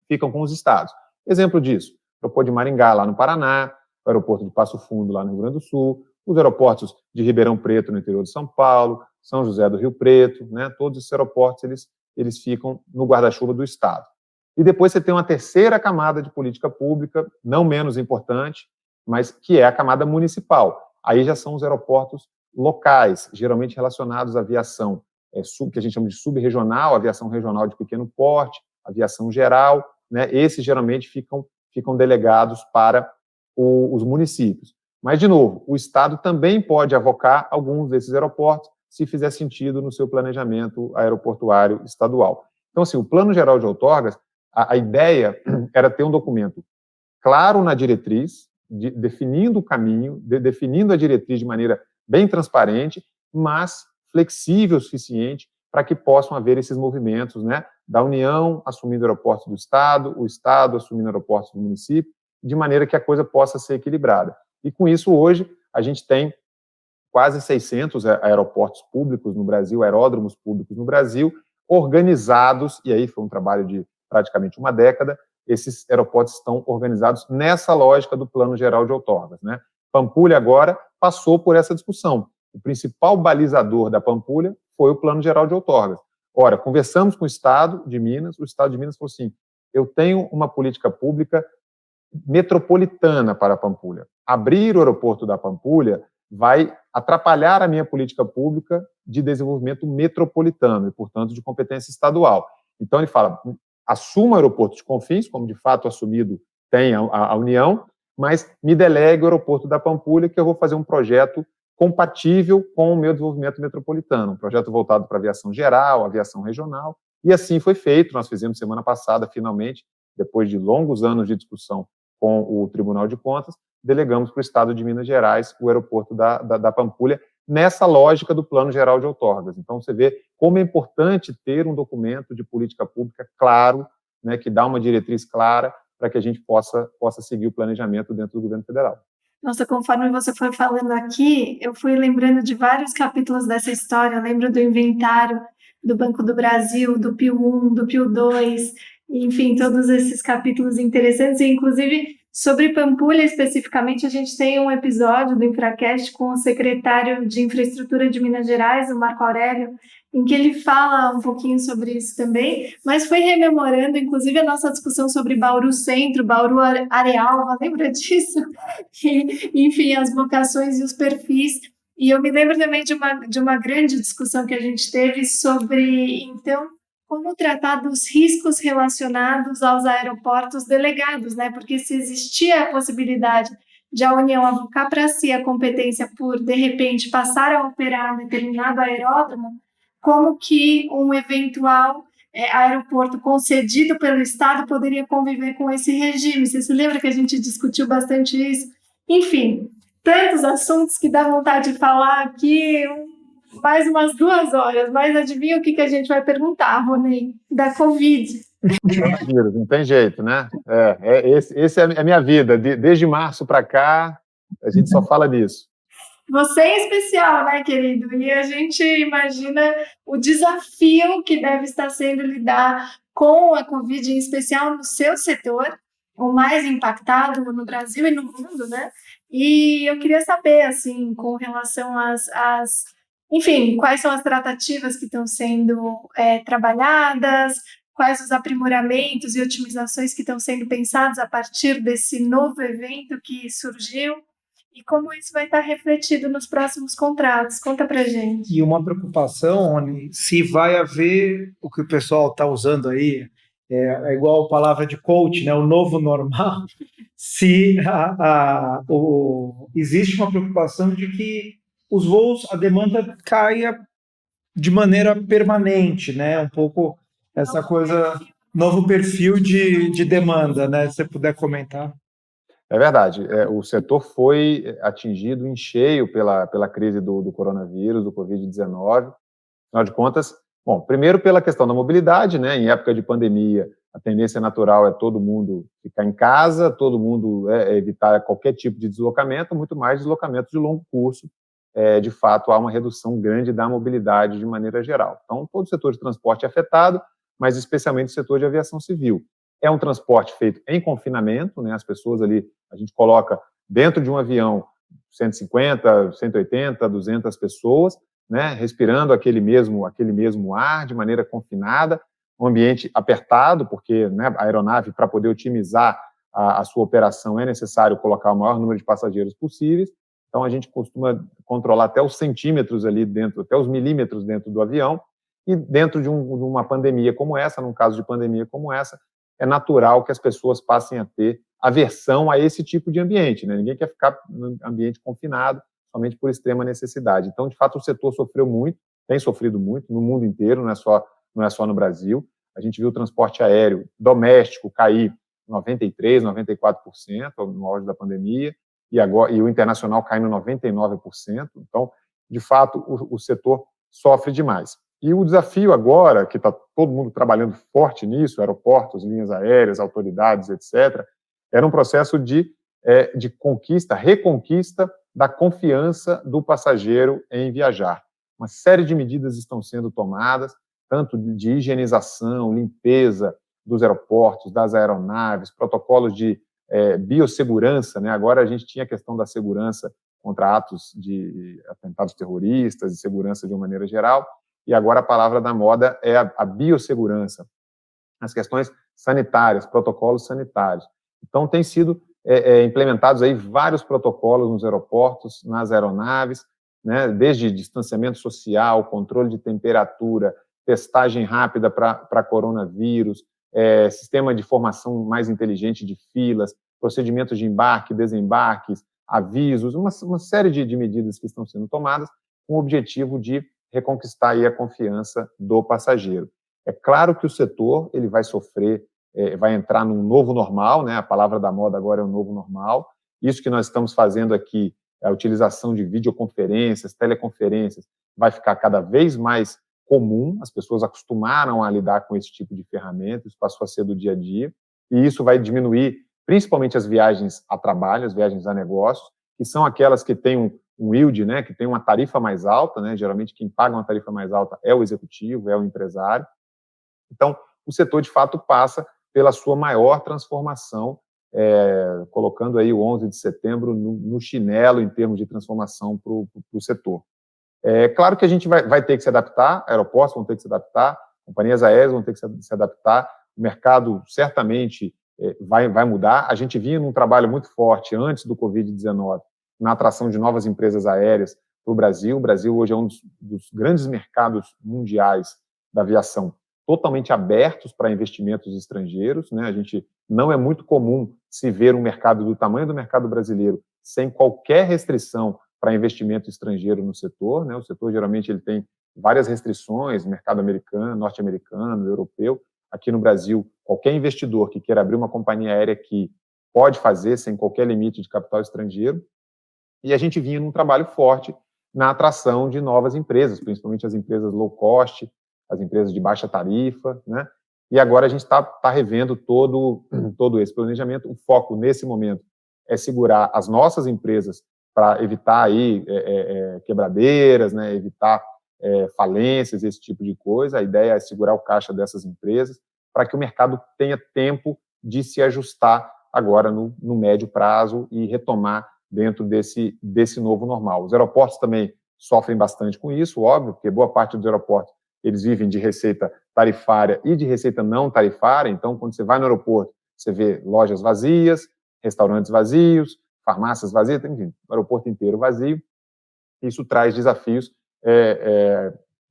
ficam com os estados. Exemplo disso, o aeroporto de Maringá, lá no Paraná, o aeroporto de Passo Fundo, lá no Rio Grande do Sul, os aeroportos de Ribeirão Preto, no interior de São Paulo, São José do Rio Preto, né? Todos esses aeroportos eles ficam no guarda-chuva do Estado. E depois você tem uma terceira camada de política pública, não menos importante, mas que é a camada municipal. Aí já são os aeroportos locais, geralmente relacionados à aviação, que a gente chama de subregional, aviação regional de pequeno porte, aviação geral, né? Esses geralmente ficam delegados para os municípios. Mas, de novo, o Estado também pode avocar alguns desses aeroportos, se fizer sentido no seu planejamento aeroportuário estadual. Então, assim, o Plano Geral de Outorgas, a ideia era ter um documento claro na diretriz, definindo o caminho, definindo a diretriz de maneira bem transparente mas flexível o suficiente para que possam haver esses movimentos, né, da União assumindo aeroportos do Estado, o Estado assumindo aeroportos do município, de maneira que a coisa possa ser equilibrada. E com isso, hoje, a gente tem quase 600 aeroportos públicos no Brasil, aeródromos públicos no Brasil, organizados, e aí foi um trabalho de praticamente uma década, esses aeroportos estão organizados nessa lógica do Plano Geral de Outorgas, né? Pampulha agora passou por essa discussão. O principal balizador da Pampulha foi o Plano Geral de Outorgas. Ora, conversamos com o Estado de Minas, o Estado de Minas falou assim, eu tenho uma política pública metropolitana para a Pampulha. Abrir o aeroporto da Pampulha vai atrapalhar a minha política pública de desenvolvimento metropolitano e, portanto, de competência estadual. Então, ele fala, assuma o aeroporto de Confins, como de fato assumido tem a União, mas me delegue o aeroporto da Pampulha, que eu vou fazer um projeto compatível com o meu desenvolvimento metropolitano, um projeto voltado para aviação geral, aviação regional, e assim foi feito. Nós fizemos semana passada, finalmente, depois de longos anos de discussão com o Tribunal de Contas, delegamos para o Estado de Minas Gerais o aeroporto da Pampulha, nessa lógica do Plano Geral de Outorgas. Então, você vê como é importante ter um documento de política pública claro, né, que dá uma diretriz clara para que a gente possa seguir o planejamento dentro do governo federal. Nossa, conforme você foi falando aqui, eu fui lembrando de vários capítulos dessa história. Eu lembro do inventário do Banco do Brasil, do PIO 1, do PIO 2, enfim, todos esses capítulos interessantes, e inclusive sobre Pampulha especificamente, a gente tem um episódio do Infracast com o secretário de Infraestrutura de Minas Gerais, o Marco Aurélio, em que ele fala um pouquinho sobre isso também, mas foi rememorando, inclusive, a nossa discussão sobre Bauru Centro, Bauru Arealva, lembra disso? Enfim, as vocações e os perfis. E eu me lembro também de uma grande discussão que a gente teve sobre, então, como tratar dos riscos relacionados aos aeroportos delegados, né? Porque se existia a possibilidade de a União avocar para si a competência por, de repente, passar a operar um determinado aeródromo, como que um eventual aeroporto concedido pelo Estado poderia conviver com esse regime? Você se lembra que a gente discutiu bastante isso? Enfim, tantos assuntos que dá vontade de falar aqui, mais umas 2 horas, mas adivinha o que a gente vai perguntar, Ronei? Da Covid. Não tem jeito, né? Esse é a minha vida. Desde março para cá, a gente só fala disso. Você em especial, né, querido? E a gente imagina o desafio que deve estar sendo lidar com a Covid, em especial no seu setor, o mais impactado no Brasil e no mundo, né? E eu queria saber, assim, com relação enfim, quais são as tratativas que estão sendo trabalhadas, quais os aprimoramentos e otimizações que estão sendo pensados a partir desse novo evento que surgiu e como isso vai estar refletido nos próximos contratos. Conta pra gente. E uma preocupação, Rony, se vai haver o que o pessoal está usando aí, é igual a palavra de coach, né, o novo normal, se existe uma preocupação de que os voos, a demanda caia de maneira permanente, né? Um pouco essa coisa, novo perfil de demanda, né? Se você puder comentar. É verdade, o setor foi atingido em cheio pela crise do coronavírus, do Covid-19. Afinal de contas, bom, primeiro pela questão da mobilidade, né? Em época de pandemia, a tendência natural é todo mundo ficar em casa, todo mundo evitar qualquer tipo de deslocamento, muito mais deslocamento de longo curso. De fato, há uma redução grande da mobilidade de maneira geral. Então, todo o setor de transporte é afetado, mas especialmente o setor de aviação civil. É um transporte feito em confinamento, né? As pessoas ali, a gente coloca dentro de um avião 150, 180, 200 pessoas, né? Respirando aquele mesmo ar de maneira confinada, um ambiente apertado, porque, né, a aeronave, para poder otimizar a sua operação, é necessário colocar o maior número de passageiros possíveis. Então, a gente costuma controlar até os centímetros ali dentro, até os milímetros dentro do avião, e dentro de uma pandemia como essa, num caso de pandemia como essa, é natural que as pessoas passem a ter aversão a esse tipo de ambiente, né? Ninguém quer ficar no ambiente confinado somente por extrema necessidade. Então, de fato, o setor sofreu muito, tem sofrido muito no mundo inteiro, não é só no Brasil. A gente viu o transporte aéreo doméstico cair 93%, 94% no auge da pandemia, e o internacional caindo 99%. Então, de fato, o setor sofre demais. E o desafio agora, que está todo mundo trabalhando forte nisso, aeroportos, linhas aéreas, autoridades, etc., era um processo de conquista, reconquista da confiança do passageiro em viajar. Uma série de medidas estão sendo tomadas, tanto de higienização, limpeza dos aeroportos, das aeronaves, protocolos de biossegurança, né? Agora a gente tinha a questão da segurança contra atos de atentados terroristas, de segurança de uma maneira geral, e agora a palavra da moda é a biossegurança, as questões sanitárias, protocolos sanitários. Então, tem sido implementados aí vários protocolos nos aeroportos, nas aeronaves, né, desde distanciamento social, controle de temperatura, testagem rápida para coronavírus, sistema de formação mais inteligente de filas, procedimentos de embarque, desembarques, avisos, uma série de medidas que estão sendo tomadas com o objetivo de reconquistar aí a confiança do passageiro. É claro que o setor ele vai sofrer, vai entrar num novo normal, né? A palavra da moda agora é o novo normal. Isso que nós estamos fazendo aqui, a utilização de videoconferências, teleconferências, vai ficar cada vez mais comum, as pessoas acostumaram a lidar com esse tipo de ferramenta, isso passou a ser do dia a dia, e isso vai diminuir principalmente as viagens a trabalho, as viagens a negócios, que são aquelas que têm um yield, né, que tem uma tarifa mais alta, né, geralmente quem paga uma tarifa mais alta é o executivo, é o empresário. Então, o setor, de fato, passa pela sua maior transformação, colocando aí o 11 de setembro no chinelo em termos de transformação para o setor. É claro que a gente vai ter que se adaptar, aeroportos vão ter que se adaptar, companhias aéreas vão ter que se adaptar, o mercado certamente vai mudar. A gente vinha num trabalho muito forte antes do Covid-19, na atração de novas empresas aéreas para o Brasil. O Brasil hoje é um dos grandes mercados mundiais da aviação, totalmente abertos para investimentos estrangeiros, né? A gente não é muito comum se ver um mercado do tamanho do mercado brasileiro sem qualquer restrição para investimento estrangeiro no setor, né? O setor geralmente ele tem várias restrições, mercado americano, norte-americano, europeu. Aqui no Brasil, qualquer investidor que queira abrir uma companhia aérea aqui pode fazer sem qualquer limite de capital estrangeiro. E a gente vinha num trabalho forte na atração de novas empresas, principalmente as empresas low cost, as empresas de baixa tarifa, né? E agora a gente está revendo todo esse planejamento. O foco nesse momento é segurar as nossas empresas para evitar aí quebradeiras, né? Evitar falências, esse tipo de coisa. A ideia é segurar o caixa dessas empresas para que o mercado tenha tempo de se ajustar agora no médio prazo e retomar dentro desse novo normal. Os aeroportos também sofrem bastante com isso, óbvio, porque boa parte dos aeroportos eles vivem de receita tarifária e de receita não tarifária. Então, quando você vai no aeroporto, você vê lojas vazias, restaurantes vazios, farmácias vazias, enfim, o aeroporto inteiro vazio. Isso traz desafios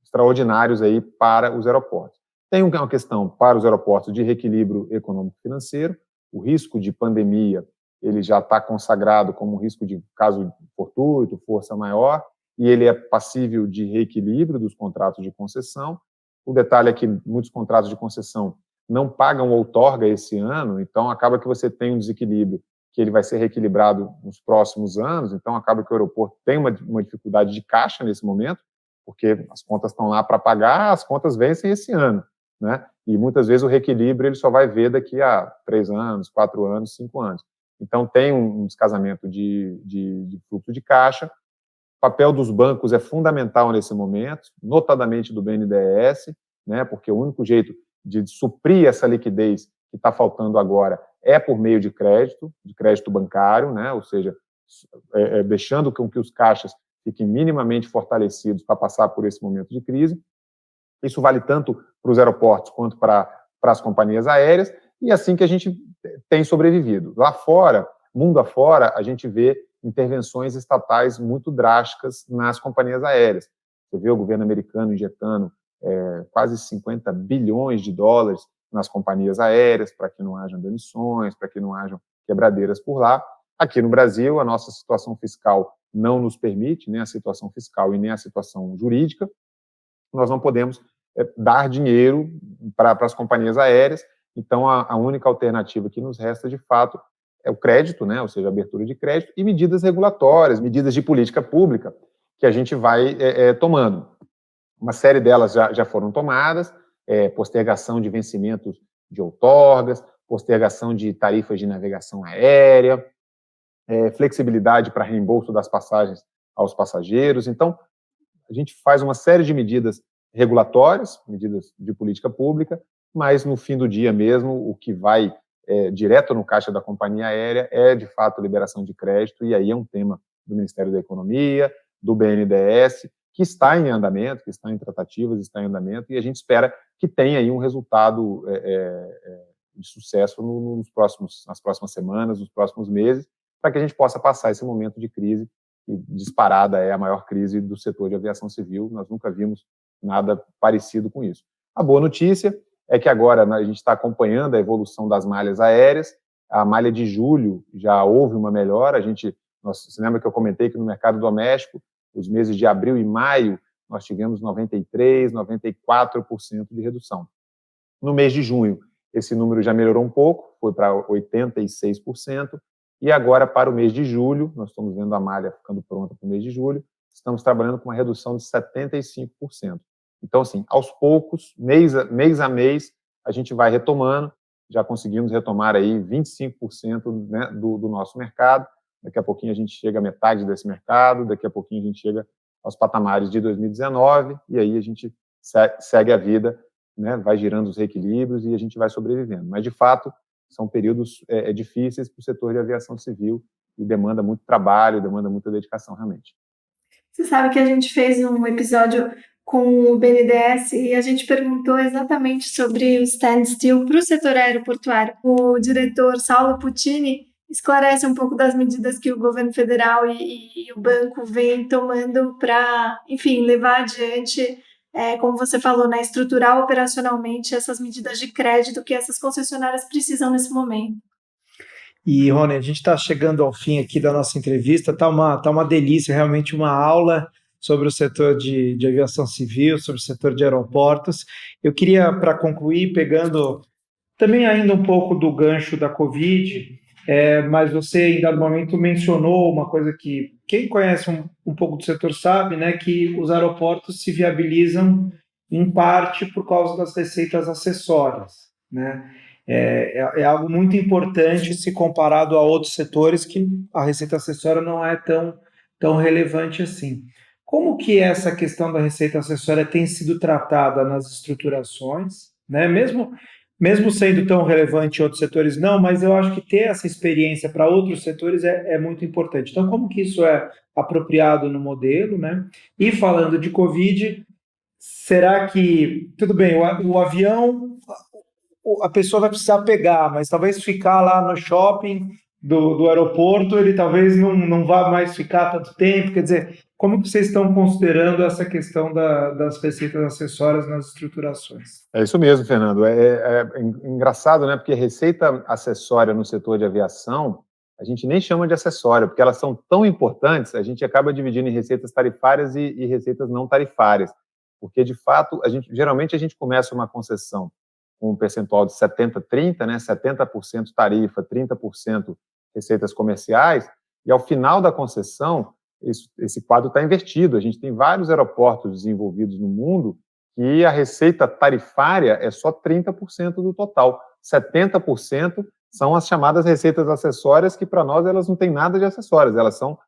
extraordinários aí para os aeroportos. Tem uma questão para os aeroportos de reequilíbrio econômico-financeiro. O risco de pandemia ele já está consagrado como um risco de caso fortuito, força maior, e ele é passível de reequilíbrio dos contratos de concessão. O detalhe é que muitos contratos de concessão não pagam outorga esse ano, então acaba que você tem um desequilíbrio que ele vai ser reequilibrado nos próximos anos, então acaba que o aeroporto tem uma dificuldade de caixa nesse momento, porque as contas estão lá para pagar, as contas vencem esse ano, né? E muitas vezes o reequilíbrio ele só vai ver daqui a 3 anos, 4 anos, 5 anos. Então tem um descasamento de fluxo de caixa. O papel dos bancos é fundamental nesse momento, notadamente do BNDES, né, porque o único jeito de suprir essa liquidez que está faltando agora é por meio de crédito bancário, né, ou seja, deixando com que os caixas fiquem minimamente fortalecidos para passar por esse momento de crise. Isso vale tanto para os aeroportos quanto para as companhias aéreas, e assim que a gente tem sobrevivido. Lá fora, mundo afora, a gente vê intervenções estatais muito drásticas nas companhias aéreas. Você vê o governo americano injetando quase 50 bilhões de dólares nas companhias aéreas para que não hajam demissões, para que não hajam quebradeiras por lá. Aqui no Brasil, a nossa situação fiscal não nos permite, nem a situação fiscal e nem a situação jurídica. Nós não podemos dar dinheiro para as companhias aéreas, então a única alternativa que nos resta, de fato, é o crédito, né? Ou seja, a abertura de crédito e medidas regulatórias, medidas de política pública, que a gente vai tomando. Uma série delas já foram tomadas, postergação de vencimentos de outorgas, postergação de tarifas de navegação aérea, flexibilidade para reembolso das passagens aos passageiros. Então, a gente faz uma série de medidas regulatórias, medidas de política pública, mas no fim do dia mesmo, o que vai direto no caixa da companhia aérea é, de fato, liberação de crédito, e aí é um tema do Ministério da Economia, do BNDES, que está em andamento, que está em tratativas, está em andamento, e a gente espera que tenha aí um resultado de sucesso nas próximas semanas, nos próximos meses, para que a gente possa passar esse momento de crise, que disparada é a maior crise do setor de aviação civil. Nós nunca vimos nada parecido com isso. A boa notícia é que agora a gente está acompanhando a evolução das malhas aéreas. A malha de julho já houve uma melhora. Você lembra que eu comentei que no mercado doméstico, os meses de abril e maio, nós tivemos 93%, 94% de redução. No mês de junho, esse número já melhorou um pouco, foi para 86%, e agora para o mês de julho, nós estamos vendo a malha ficando pronta para o mês de julho, estamos trabalhando com uma redução de 75%. Então, assim, aos poucos, mês a mês, a gente vai retomando, já conseguimos retomar aí 25%, né, do nosso mercado. Daqui a pouquinho a gente chega à metade desse mercado, daqui a pouquinho a gente chega aos patamares de 2019, e aí a gente segue a vida, né, vai girando os reequilíbrios e a gente vai sobrevivendo. Mas, de fato, são períodos difíceis para o setor de aviação civil e demanda muito trabalho, demanda muita dedicação, realmente. Você sabe que a gente fez um episódio com o BNDES e a gente perguntou exatamente sobre o standstill para o setor aeroportuário. O diretor Saulo Puccini esclarece um pouco das medidas que o governo federal e o banco vêm tomando para, enfim, levar adiante, como você falou, né, estruturar operacionalmente essas medidas de crédito que essas concessionárias precisam nesse momento. E, Rony, a gente está chegando ao fim aqui da nossa entrevista, tá uma delícia, realmente uma aula sobre o setor de aviação civil, sobre o setor de aeroportos. Eu queria, para concluir, pegando também ainda um pouco do gancho da Covid, mas você, em dado momento, mencionou uma coisa que quem conhece um pouco do setor sabe, né, que os aeroportos se viabilizam em parte por causa das receitas acessórias, né? É algo muito importante se comparado a outros setores que a receita acessória não é tão relevante assim. Como que essa questão da receita acessória tem sido tratada nas estruturações, né? Mesmo sendo tão relevante em outros setores, não, mas eu acho que ter essa experiência para outros setores é muito importante. Então, como que isso é apropriado no modelo, né? E falando de Covid, será que, tudo bem, o avião, a pessoa vai precisar pegar, mas talvez ficar lá no shopping do aeroporto, ele talvez não vá mais ficar tanto tempo, quer dizer, como que vocês estão considerando essa questão das receitas acessórias nas estruturações? É isso mesmo, Fernando. É engraçado, né? Porque receita acessória no setor de aviação, a gente nem chama de acessória, porque elas são tão importantes, a gente acaba dividindo em receitas tarifárias e receitas não tarifárias. Porque, de fato, geralmente a gente começa uma concessão com um percentual de 70-30, né? 70% tarifa, 30% receitas comerciais, e ao final da concessão, esse quadro está invertido. A gente tem vários aeroportos desenvolvidos no mundo que a receita tarifária é só 30% do total. 70% são as chamadas receitas acessórias, que para nós elas não têm nada de acessórias, elas são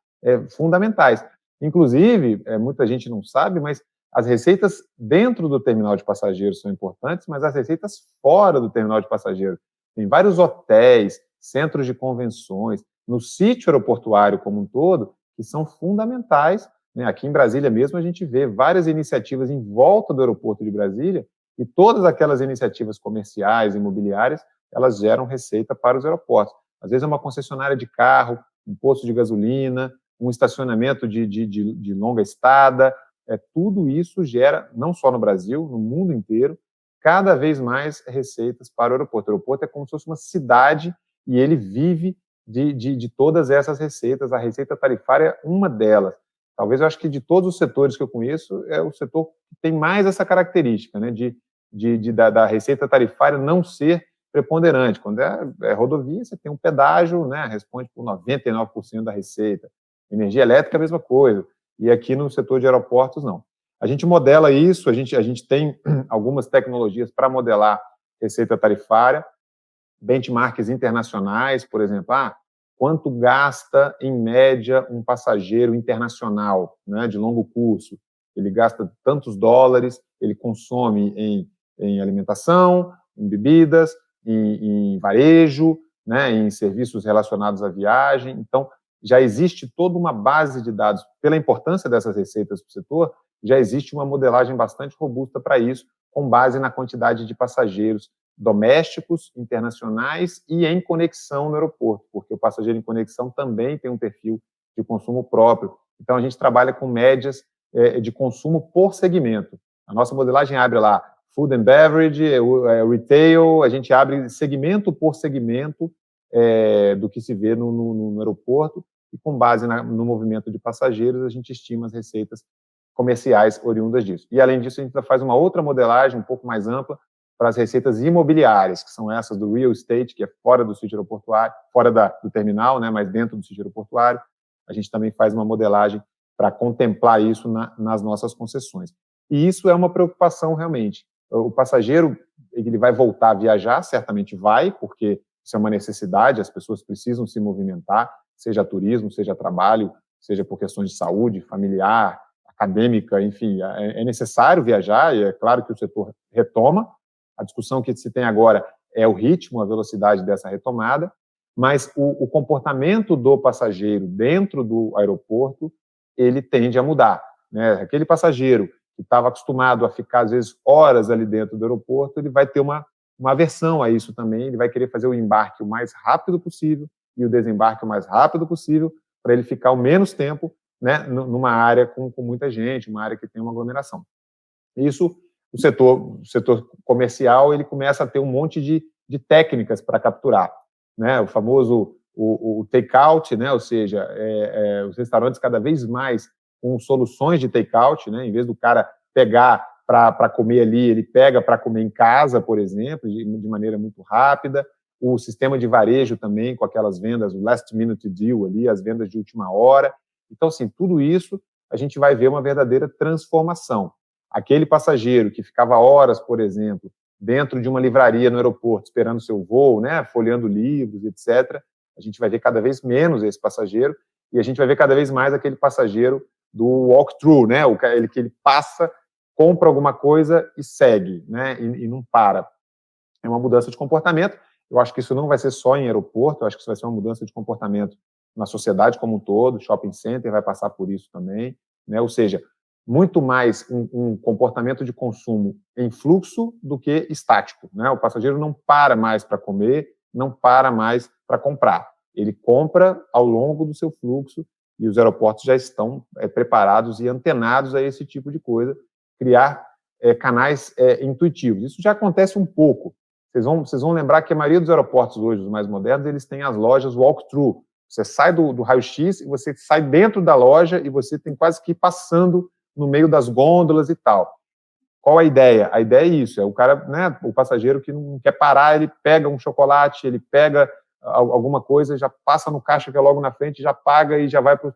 fundamentais. Inclusive, muita gente não sabe, mas as receitas dentro do terminal de passageiros são importantes, mas as receitas fora do terminal de passageiros. Tem vários hotéis, centros de convenções, no sítio aeroportuário como um todo, que são fundamentais, né? Aqui em Brasília mesmo a gente vê várias iniciativas em volta do aeroporto de Brasília, e todas aquelas iniciativas comerciais, imobiliárias, elas geram receita para os aeroportos. Às vezes é uma concessionária de carro, um posto de gasolina, um estacionamento de longa estada, tudo isso gera, não só no Brasil, no mundo inteiro, cada vez mais receitas para o aeroporto. O aeroporto é como se fosse uma cidade e ele vive de todas essas receitas. A receita tarifária é uma delas. Talvez eu acho que de todos os setores que eu conheço, é o setor que tem mais essa característica, né, da receita tarifária não ser preponderante. Quando é rodovia, você tem um pedágio, né, responde por 99% da receita. Energia elétrica, a mesma coisa. e aqui no setor de aeroportos, não. A gente modela isso, a gente tem algumas tecnologias para modelar receita tarifária, benchmarks internacionais, por exemplo, quanto gasta, em média, um passageiro internacional, né, de longo curso? Ele gasta tantos dólares, ele consome em alimentação, em bebidas, em varejo, né, em serviços relacionados à viagem. Então, já existe toda uma base de dados, pela importância dessas receitas para o setor, já existe uma modelagem bastante robusta para isso, com base na quantidade de passageiros domésticos, internacionais e em conexão no aeroporto, porque o passageiro em conexão também tem um perfil de consumo próprio. Então, a gente trabalha com médias de consumo por segmento. A nossa modelagem abre lá food and beverage, retail, a gente abre segmento por segmento do que se vê no aeroporto, e com base no movimento de passageiros, a gente estima as receitas comerciais oriundas disso. E, além disso, a gente faz uma outra modelagem um pouco mais ampla para as receitas imobiliárias, que são essas do real estate, que é fora do sítio aeroportuário, fora do terminal, né, mas dentro do sítio aeroportuário. A gente também faz uma modelagem para contemplar isso nas nossas concessões. E isso é uma preocupação realmente. O passageiro, ele vai voltar a viajar, certamente vai, porque isso é uma necessidade, as pessoas precisam se movimentar, seja turismo, seja trabalho, seja por questões de saúde, familiar, acadêmica, enfim, é necessário viajar, e é claro que o setor retoma. A discussão que se tem agora é o ritmo, a velocidade dessa retomada, mas o comportamento do passageiro dentro do aeroporto, ele tende a mudar, né? Aquele passageiro que estava acostumado a ficar, às vezes, horas ali dentro do aeroporto, ele vai ter uma aversão a isso também, ele vai querer fazer o embarque o mais rápido possível e o desembarque o mais rápido possível, para ele ficar o menos tempo, né, numa área com muita gente, uma área que tem uma aglomeração. Isso, o setor comercial, ele começa a ter um monte de técnicas para capturar, né? O famoso o take-out, né? Ou seja, os restaurantes cada vez mais com soluções de take-out, né? Em vez do cara pegar para comer ali, ele pega para comer em casa, por exemplo, de maneira muito rápida. O sistema de varejo também, com aquelas vendas, o last minute deal ali, as vendas de última hora. Então, assim, tudo isso a gente vai ver uma verdadeira transformação. Aquele passageiro que ficava horas, por exemplo, dentro de uma livraria no aeroporto, esperando seu voo, né, folheando livros, etc., a gente vai ver cada vez menos esse passageiro, e a gente vai ver cada vez mais aquele passageiro do walk-through, né, que ele passa, compra alguma coisa e segue, né, e não para. É uma mudança de comportamento. Eu acho que isso não vai ser só em aeroporto, eu acho que isso vai ser uma mudança de comportamento na sociedade como um todo. Shopping center vai passar por isso também, né? Ou seja, muito mais um comportamento de consumo em fluxo do que estático, né? O passageiro não para mais para comer, não para mais para comprar. Ele compra ao longo do seu fluxo, e os aeroportos já estão preparados e antenados a esse tipo de coisa, criar canais intuitivos. Isso já acontece um pouco. Vocês vão lembrar que a maioria dos aeroportos hoje, os mais modernos, eles têm as lojas walk-through. Você sai do raio-x e você sai dentro da loja e você tem quase que ir passando no meio das gôndolas e tal. Qual a ideia? A ideia é isso, é o cara, né, o passageiro que não quer parar, ele pega um chocolate, ele pega alguma coisa, já passa no caixa que é logo na frente, já paga e já vai para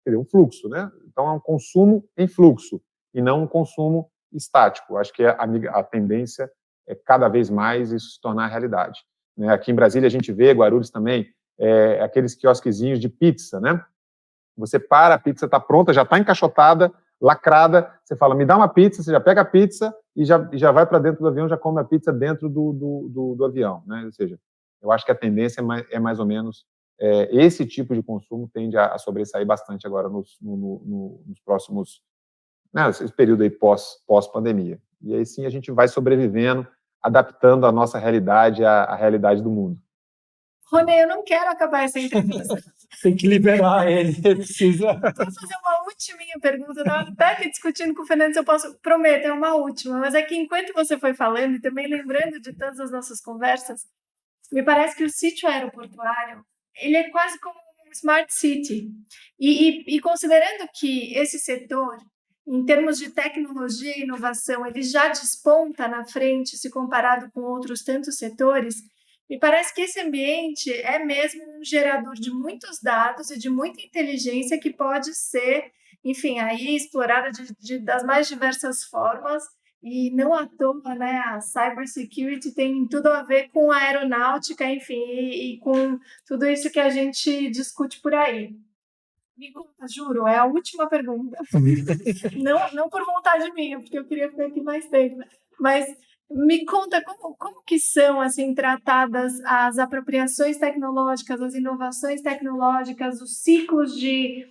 um fluxo, né? Então é um consumo em fluxo e não um consumo estático. Acho que a tendência é cada vez mais isso se tornar realidade, né? Aqui em Brasília a gente vê, Guarulhos também, aqueles quiosquezinhos de pizza, né? Você para, a pizza está pronta, já está encaixotada, lacrada, você fala, me dá uma pizza, você já pega a pizza e já vai para dentro do avião, já come a pizza dentro do avião, né? Ou seja, eu acho que a tendência é mais ou menos esse tipo de consumo tende a sobressair bastante agora nos próximos, né, esse período aí pós-pandemia. E aí sim a gente vai sobrevivendo, adaptando a nossa realidade à realidade do mundo. Rony, eu não quero acabar essa entrevista. Tem que liberar ele precisa. Vou fazer uma ultiminha pergunta. Eu estava até aqui discutindo com o Fernando se eu posso prometer uma última, mas é que enquanto você foi falando, e também lembrando de todas as nossas conversas, me parece que o sítio aeroportuário, ele é quase como um smart city. E considerando que esse setor, em termos de tecnologia e inovação, ele já desponta na frente se comparado com outros tantos setores, Me parece que esse ambiente é mesmo um gerador de muitos dados e de muita inteligência que pode ser, enfim, aí explorada das mais diversas formas, e não à toa, né, a cybersecurity tem tudo a ver com a aeronáutica, enfim, e com tudo isso que a gente discute por aí. Me conta, juro, é a última pergunta. Não por vontade minha, porque eu queria ficar aqui mais tempo, mas me conta como que são, assim, tratadas as apropriações tecnológicas, as inovações tecnológicas, os ciclos de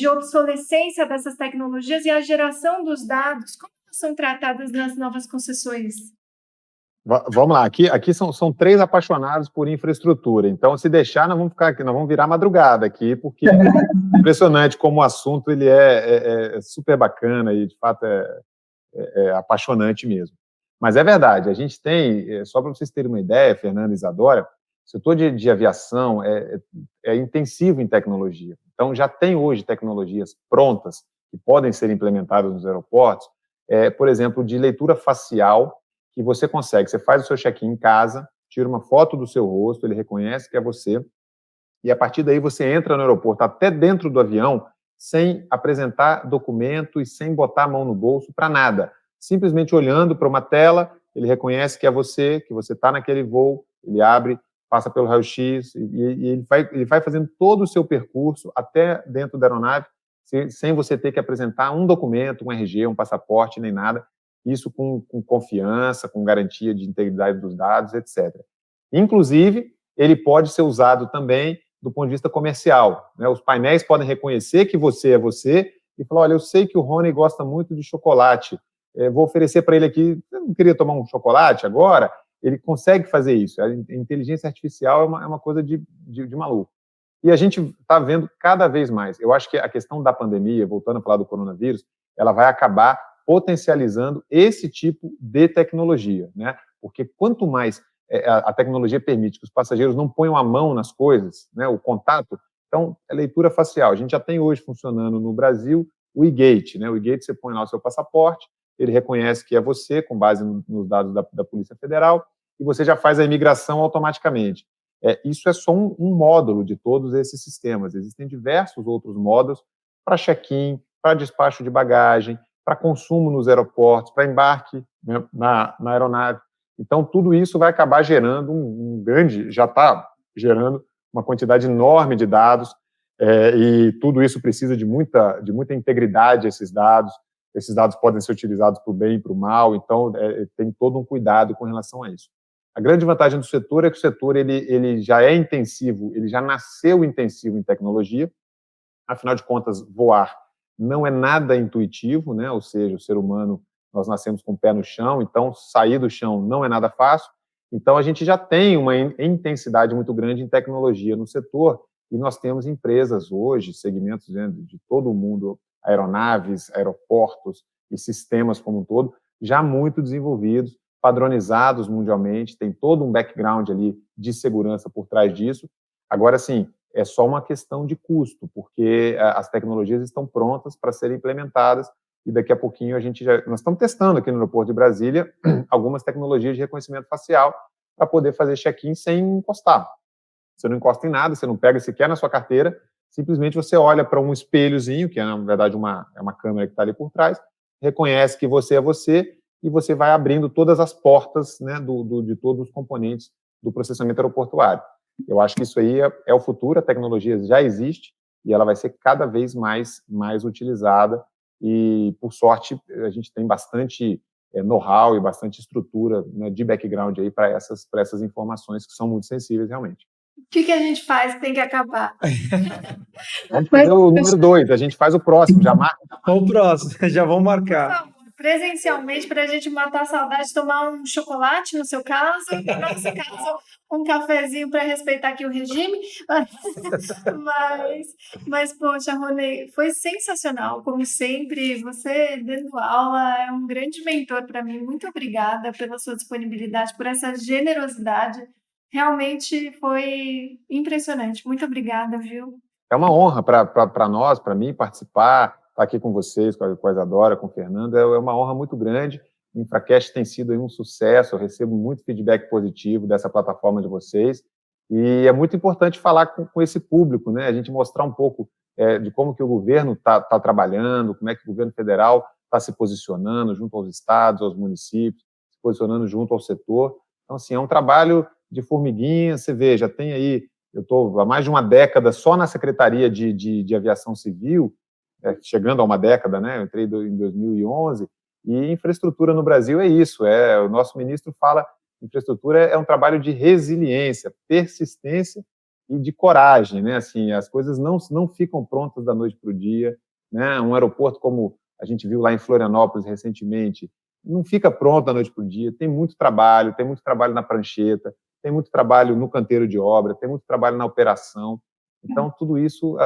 obsolescência dessas tecnologias e a geração dos dados, como são tratadas nas novas concessões? Vamos lá, aqui são três apaixonados por infraestrutura, então se deixar nós vamos ficar aqui, nós vamos virar madrugada aqui, porque é impressionante como o assunto ele é super bacana e de fato é apaixonante mesmo. Mas é verdade, a gente tem, só para vocês terem uma ideia, Fernanda e Isadora, o setor de aviação é intensivo em tecnologia, então já tem hoje tecnologias prontas que podem ser implementadas nos aeroportos, por exemplo, de leitura facial, que você consegue, você faz o seu check-in em casa, tira uma foto do seu rosto, ele reconhece que é você, e a partir daí você entra no aeroporto, até dentro do avião, sem apresentar documento e sem botar a mão no bolso para nada. Simplesmente olhando para uma tela, ele reconhece que é você, que você está naquele voo, ele abre, passa pelo raio-x, e ele vai fazendo todo o seu percurso até dentro da aeronave, sem você ter que apresentar um documento, um RG, um passaporte, nem nada, isso com confiança, com garantia de integridade dos dados, etc. Inclusive, ele pode ser usado também do ponto de vista comercial, né? Os painéis podem reconhecer que você é você e falar, olha, eu sei que o Rony gosta muito de chocolate, vou oferecer para ele aqui, você não queria tomar um chocolate agora? Ele consegue fazer isso. A inteligência artificial é uma coisa de maluco. E a gente está vendo cada vez mais. Eu acho que a questão da pandemia, voltando a falar do coronavírus, ela vai acabar potencializando esse tipo de tecnologia, né? Porque quanto mais a tecnologia permite que os passageiros não ponham a mão nas coisas, né, o contato, então, é leitura facial. A gente já tem hoje funcionando no Brasil o e-gate, né? O e-gate você põe lá o seu passaporte, ele reconhece que é você, com base nos dados da Polícia Federal, e você já faz a imigração automaticamente. Isso é só um módulo de todos esses sistemas. Existem diversos outros módulos para check-in, para despacho de bagagem, para consumo nos aeroportos, para embarque, né, na aeronave. Então, tudo isso vai acabar gerando já está gerando uma quantidade enorme de dados, e tudo isso precisa de muita integridade, esses dados podem ser utilizados para o bem e para o mal, então tem todo um cuidado com relação a isso. A grande vantagem do setor é que o setor ele já é intensivo, ele já nasceu intensivo em tecnologia, afinal de contas, voar não é nada intuitivo, né? Ou seja, o ser humano, nós nascemos com o pé no chão, então sair do chão não é nada fácil. Então a gente já tem uma intensidade muito grande em tecnologia no setor e nós temos empresas hoje, segmentos de todo o mundo, aeronaves, aeroportos e sistemas como um todo, já muito desenvolvidos, padronizados mundialmente, tem todo um background ali de segurança por trás disso. Agora, sim, é só uma questão de custo, porque as tecnologias estão prontas para serem implementadas e daqui a pouquinho nós estamos testando aqui no aeroporto de Brasília algumas tecnologias de reconhecimento facial para poder fazer check-in sem encostar. Você não encosta em nada, você não pega sequer na sua carteira, simplesmente você olha para um espelhozinho, que é, na verdade, uma câmera que está ali por trás, reconhece que você é você e você vai abrindo todas as portas, né, de todos os componentes do processamento aeroportuário. Eu acho que isso aí é o futuro, a tecnologia já existe e ela vai ser cada vez mais utilizada e, por sorte, a gente tem bastante know-how e bastante estrutura, né, de background aí para essas informações que são muito sensíveis realmente. O que a gente faz? Tem que acabar. Vamos fazer o número 2, a gente faz o próximo, já marca. O próximo, já vamos marcar. Por favor, presencialmente, para a gente matar a saudade de tomar um chocolate, no seu caso, no nosso caso, um cafezinho para respeitar aqui o regime. Mas, poxa, Rony, foi sensacional, como sempre. Você dando aula é um grande mentor para mim. Muito obrigada pela sua disponibilidade, por essa generosidade. Realmente foi impressionante. Muito obrigada, viu? É uma honra para nós, para mim, participar, estar aqui com vocês, com a Isadora, com o Fernando, é uma honra muito grande. O InfraCast tem sido aí um sucesso, eu recebo muito feedback positivo dessa plataforma de vocês, e é muito importante falar com esse público, né? A gente mostrar um pouco de como que o governo está trabalhando, como é que o governo federal está se posicionando junto aos estados, aos municípios, se posicionando junto ao setor. Então, assim, é um trabalho de formiguinha. Você vê, já tem aí, eu estou há mais de uma década só na Secretaria de Aviação Civil, chegando a uma década, né? Eu entrei em 2011, e infraestrutura no Brasil é isso, o nosso ministro fala, infraestrutura é um trabalho de resiliência, persistência e de coragem, né? Assim, as coisas não ficam prontas da noite para o dia, né? Um aeroporto como a gente viu lá em Florianópolis recentemente, não fica pronto da noite para o dia, tem muito trabalho na prancheta, tem muito trabalho no canteiro de obra, tem muito trabalho na operação, então tudo isso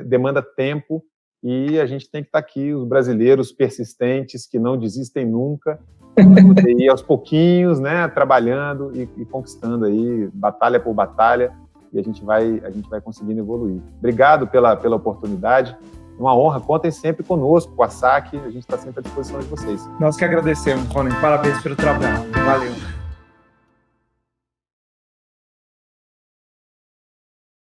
demanda tempo, e a gente tem que estar aqui, os brasileiros persistentes, que não desistem nunca, para poder ir aos pouquinhos, né, trabalhando e conquistando aí, batalha por batalha, e a gente vai conseguindo evoluir. Obrigado pela oportunidade, uma honra, contem sempre conosco, com a SAC, a gente está sempre à disposição de vocês. Nós que agradecemos, Rony, parabéns pelo trabalho, valeu.